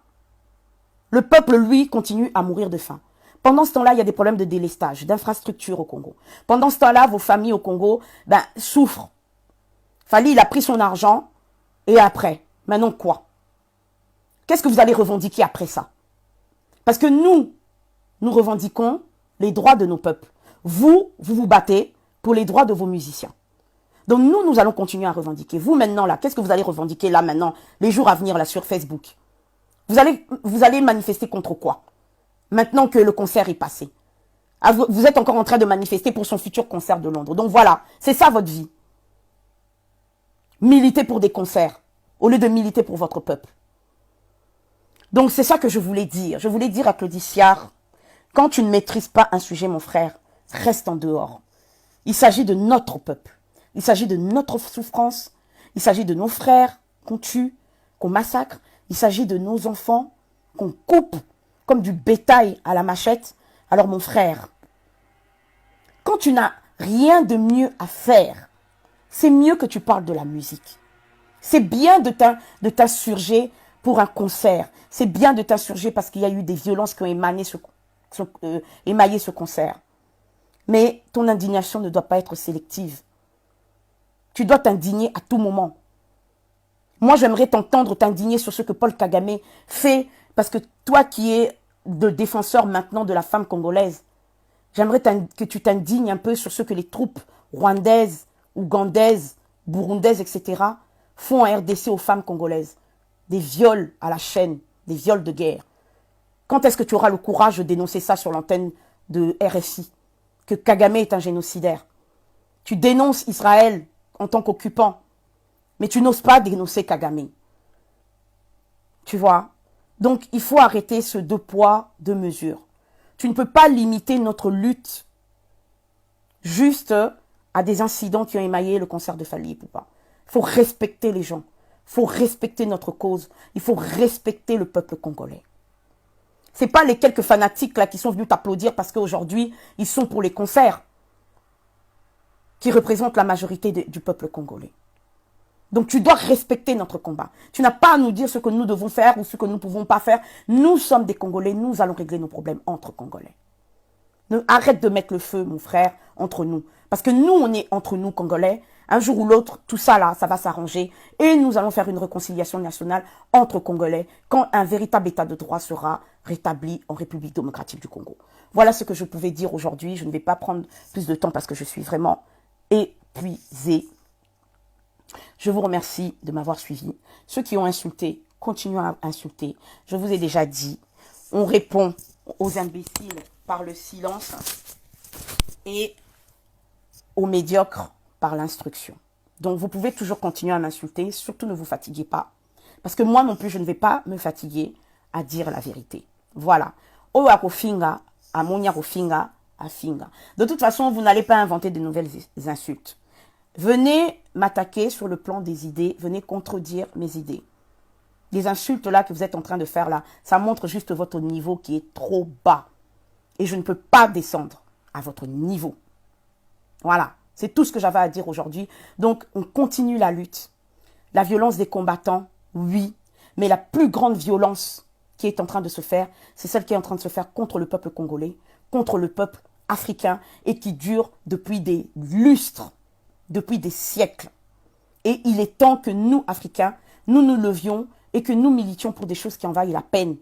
le peuple, lui, continue à mourir de faim. Pendant ce temps-là, il y a des problèmes de délestage, d'infrastructure au Congo. Pendant ce temps-là, vos familles au Congo souffrent. Fali, il a pris son argent, et après, maintenant quoi? Qu'est-ce que vous allez revendiquer après ça? Parce que nous revendiquons les droits de nos peuples. Vous vous battez pour les droits de vos musiciens. Donc nous allons continuer à revendiquer. Vous maintenant là, qu'est-ce que vous allez revendiquer là maintenant, les jours à venir là sur Facebook? Vous allez manifester contre quoi? Maintenant que le concert est passé. Vous êtes encore en train de manifester pour son futur concert de Londres. Donc voilà, c'est ça votre vie. Militer pour des concerts, au lieu de militer pour votre peuple. Donc c'est ça que je voulais dire. Je voulais dire à Claudie Siard, quand tu ne maîtrises pas un sujet, mon frère, reste en dehors. Il s'agit de notre peuple. Il s'agit de notre souffrance. Il s'agit de nos frères qu'on tue, qu'on massacre. Il s'agit de nos enfants qu'on coupe comme du bétail à la machette. Alors mon frère, quand tu n'as rien de mieux à faire, c'est mieux que tu parles de la musique. C'est bien de t'insurger pour un concert. C'est bien de t'insurger parce qu'il y a eu des violences qui ont émaillé ce concert. Mais ton indignation ne doit pas être sélective. Tu dois t'indigner à tout moment. Moi, j'aimerais t'entendre t'indigner sur ce que Paul Kagame fait, parce que toi qui es le défenseur maintenant de la femme congolaise, j'aimerais que tu t'indignes un peu sur ce que les troupes rwandaises, ougandaises, burundaises, etc. font en RDC aux femmes congolaises. Des viols à la chaîne, des viols de guerre. Quand est-ce que tu auras le courage de dénoncer ça sur l'antenne de RFI? Que Kagame est un génocidaire. Tu dénonces Israël en tant qu'occupant, mais tu n'oses pas dénoncer Kagame. Tu vois? Donc, il faut arrêter ce deux poids, deux mesures. Tu ne peux pas limiter notre lutte juste à des incidents qui ont émaillé le concert de Fally Ipupa. Il faut respecter les gens. Il faut respecter notre cause. Il faut respecter le peuple congolais. Ce n'est pas les quelques fanatiques là qui sont venus t'applaudir parce qu'aujourd'hui, ils sont pour les concerts qui représentent la majorité du peuple congolais. Donc tu dois respecter notre combat. Tu n'as pas à nous dire ce que nous devons faire ou ce que nous ne pouvons pas faire. Nous sommes des Congolais, nous allons régler nos problèmes entre Congolais. Arrête de mettre le feu, mon frère, entre nous. Parce que nous, on est entre nous, Congolais. Un jour ou l'autre, tout ça là, ça va s'arranger. Et nous allons faire une réconciliation nationale entre Congolais quand un véritable état de droit sera rétabli en République démocratique du Congo. Voilà ce que je pouvais dire aujourd'hui. Je ne vais pas prendre plus de temps parce que je suis vraiment épuisée. Je vous remercie de m'avoir suivi. Ceux qui ont insulté, continuez à insulter. Je vous ai déjà dit, on répond aux imbéciles par le silence et aux médiocres par l'instruction. Donc vous pouvez toujours continuer à m'insulter, surtout ne vous fatiguez pas. Parce que moi non plus, je ne vais pas me fatiguer à dire la vérité. Voilà. Oakofinga, amonia rofinga, afinga. De toute façon, vous n'allez pas inventer de nouvelles insultes. Venez m'attaquer sur le plan des idées, venez contredire mes idées. Les insultes là que vous êtes en train de faire là, ça montre juste votre niveau qui est trop bas. Et je ne peux pas descendre à votre niveau. Voilà, c'est tout ce que j'avais à dire aujourd'hui. Donc, on continue la lutte. La violence des combattants, oui, mais la plus grande violence qui est en train de se faire, c'est celle qui est en train de se faire contre le peuple congolais, contre le peuple africain et qui dure depuis des lustres. Depuis des siècles. Et il est temps que nous, Africains, nous nous levions et que nous militions pour des choses qui en valent la peine.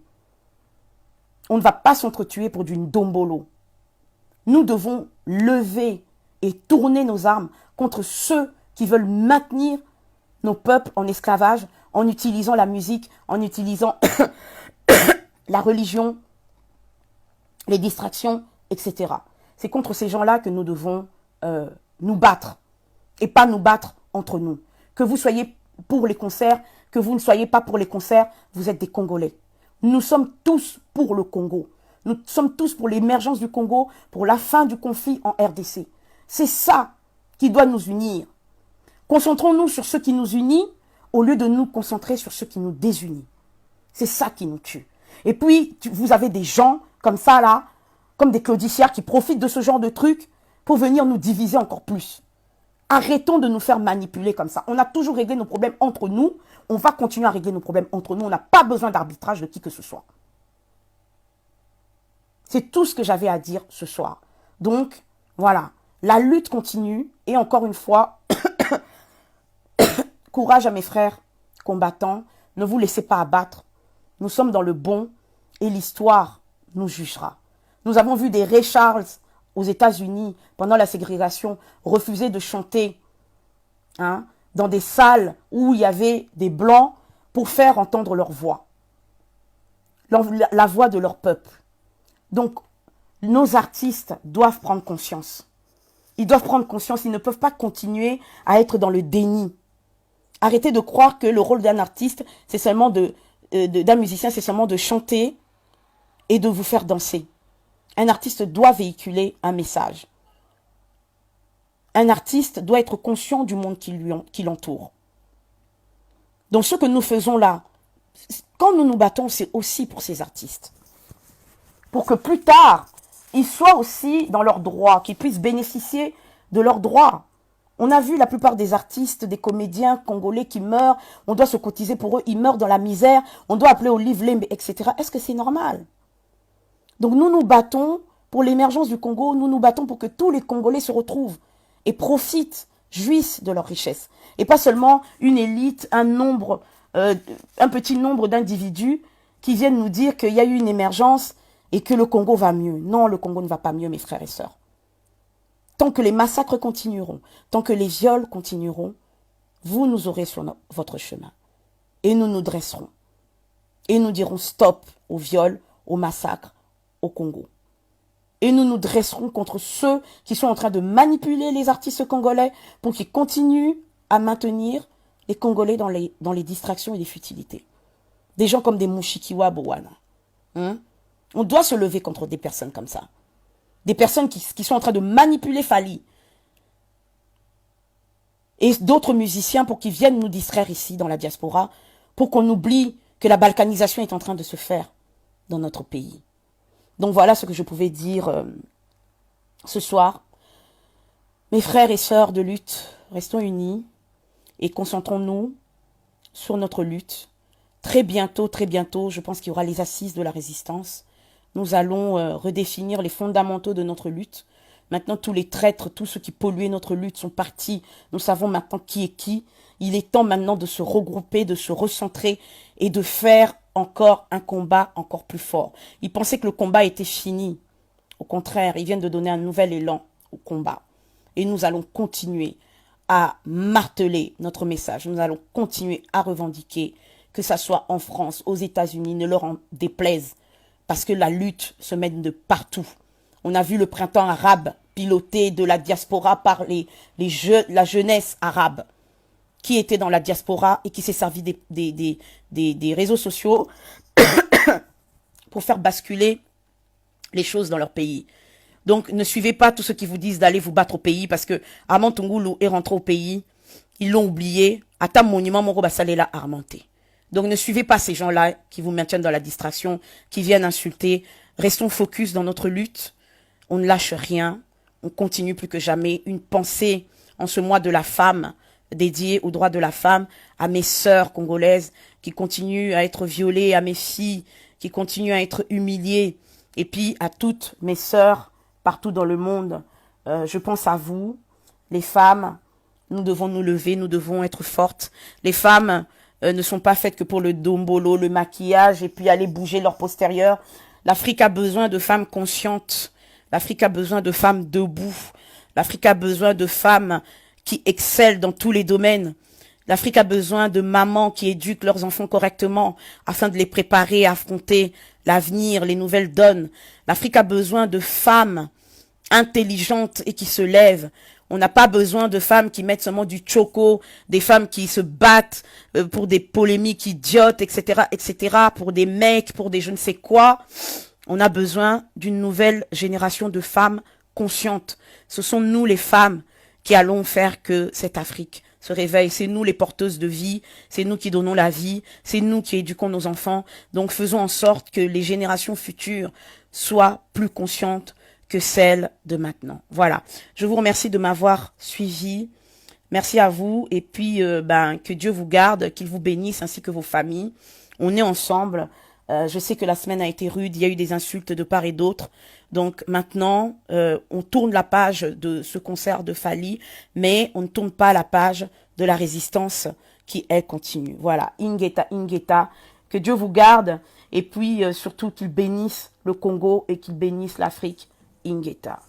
On ne va pas s'entretuer pour du ndombolo. Nous devons lever et tourner nos armes contre ceux qui veulent maintenir nos peuples en esclavage en utilisant la musique, en utilisant la religion, les distractions, etc. C'est contre ces gens-là que nous devons nous battre. Et pas nous battre entre nous. Que vous soyez pour les concerts, que vous ne soyez pas pour les concerts, vous êtes des Congolais. Nous sommes tous pour le Congo. Nous sommes tous pour l'émergence du Congo, pour la fin du conflit en RDC. C'est ça qui doit nous unir. Concentrons-nous sur ce qui nous unit au lieu de nous concentrer sur ce qui nous désunit. C'est ça qui nous tue. Et puis, vous avez des gens comme ça là, comme des Claudie Siard qui profitent de ce genre de trucs pour venir nous diviser encore plus. Arrêtons de nous faire manipuler comme ça. On a toujours réglé nos problèmes entre nous. On va continuer à régler nos problèmes entre nous. On n'a pas besoin d'arbitrage de qui que ce soit. C'est tout ce que j'avais à dire ce soir. Donc, voilà. La lutte continue. Et encore une fois, courage à mes frères combattants. Ne vous laissez pas abattre. Nous sommes dans le bon et l'histoire nous jugera. Nous avons vu des Ray Charles aux États-Unis pendant la ségrégation refuser de chanter dans des salles où il y avait des Blancs pour faire entendre leur voix. La voix de leur peuple. Donc, nos artistes doivent prendre conscience. Ils doivent prendre conscience, ils ne peuvent pas continuer à être dans le déni. Arrêtez de croire que le rôle d'un artiste, c'est seulement d'un musicien, c'est seulement de chanter et de vous faire danser. Un artiste doit véhiculer un message. Un artiste doit être conscient du monde qui l'entoure. Donc ce que nous faisons là, quand nous nous battons, c'est aussi pour ces artistes. Pour que plus tard, ils soient aussi dans leurs droits, qu'ils puissent bénéficier de leurs droits. On a vu la plupart des artistes, des comédiens congolais qui meurent, on doit se cotiser pour eux, ils meurent dans la misère, on doit appeler au livre, etc. Est-ce que c'est normal? Donc nous nous battons pour l'émergence du Congo, nous nous battons pour que tous les Congolais se retrouvent et profitent, jouissent de leur richesse. Et pas seulement une élite, un petit nombre d'individus qui viennent nous dire qu'il y a eu une émergence et que le Congo va mieux. Non, le Congo ne va pas mieux, mes frères et sœurs. Tant que les massacres continueront, tant que les viols continueront, vous nous aurez sur votre chemin. Et nous nous dresserons. Et nous dirons stop aux viols, aux massacres, au Congo. Et nous nous dresserons contre ceux qui sont en train de manipuler les artistes congolais pour qu'ils continuent à maintenir les Congolais dans les distractions et les futilités. Des gens comme des Mushikiwa Bowana. On doit se lever contre des personnes comme ça. Des personnes qui sont en train de manipuler Fali. Et d'autres musiciens pour qu'ils viennent nous distraire ici dans la diaspora, pour qu'on oublie que la balkanisation est en train de se faire dans notre pays. Donc voilà ce que je pouvais dire ce soir. Mes frères et sœurs de lutte, restons unis et concentrons-nous sur notre lutte. Très bientôt, je pense qu'il y aura les assises de la résistance. Nous allons redéfinir les fondamentaux de notre lutte. Maintenant, tous les traîtres, tous ceux qui polluaient notre lutte sont partis. Nous savons maintenant qui est qui. Il est temps maintenant de se regrouper, de se recentrer et de faire encore un combat encore plus fort. Ils pensaient que le combat était fini. Au contraire, ils viennent de donner un nouvel élan au combat. Et nous allons continuer à marteler notre message. Nous allons continuer à revendiquer, que ça soit en France, aux États-Unis, ne leur en déplaise. Parce que la lutte se mène de partout. On a vu le printemps arabe piloté de la diaspora par la jeunesse arabe qui était dans la diaspora et qui s'est servi des réseaux sociaux pour faire basculer les choses dans leur pays. Donc, ne suivez pas tous ceux qui vous disent d'aller vous battre au pays parce que Armand Tungulu est rentré au pays. Ils l'ont oublié. Ata monument moro basalela armenté. Donc, ne suivez pas ces gens-là qui vous maintiennent dans la distraction, qui viennent insulter. Restons focus dans notre lutte. On ne lâche rien. On continue plus que jamais. Une pensée en ce mois de la femme, dédiée aux droits de la femme, à mes sœurs congolaises qui continuent à être violées, à mes filles qui continuent à être humiliées, et puis à toutes mes sœurs partout dans le monde. Je pense à vous, les femmes. Nous devons nous lever, nous devons être fortes. Les femmes ne sont pas faites que pour le dombolo, le maquillage et puis aller bouger leur postérieur. L'Afrique a besoin de femmes conscientes. L'Afrique a besoin de femmes debout. L'Afrique a besoin de femmes qui excellent dans tous les domaines. L'Afrique a besoin de mamans qui éduquent leurs enfants correctement afin de les préparer à affronter l'avenir, les nouvelles donnes. L'Afrique a besoin de femmes intelligentes et qui se lèvent. On n'a pas besoin de femmes qui mettent seulement du choco, des femmes qui se battent pour des polémiques idiotes, etc., etc., pour des mecs, pour des je ne sais quoi. On a besoin d'une nouvelle génération de femmes conscientes. Ce sont nous les femmes qui allons faire que cette Afrique se réveille. C'est nous les porteuses de vie, c'est nous qui donnons la vie, c'est nous qui éduquons nos enfants. Donc faisons en sorte que les générations futures soient plus conscientes que celles de maintenant. Voilà. Je vous remercie de m'avoir suivi. Merci à vous. Et puis, que Dieu vous garde, qu'il vous bénisse ainsi que vos familles. On est ensemble. Je sais que la semaine a été rude. Il y a eu des insultes de part et d'autre. Donc maintenant, on tourne la page de ce concert de Fally, mais on ne tourne pas la page de la résistance qui, elle, continue. Voilà. Ingeta, Ingeta. Que Dieu vous garde. Et puis, surtout, qu'il bénisse le Congo et qu'il bénisse l'Afrique. Ingeta.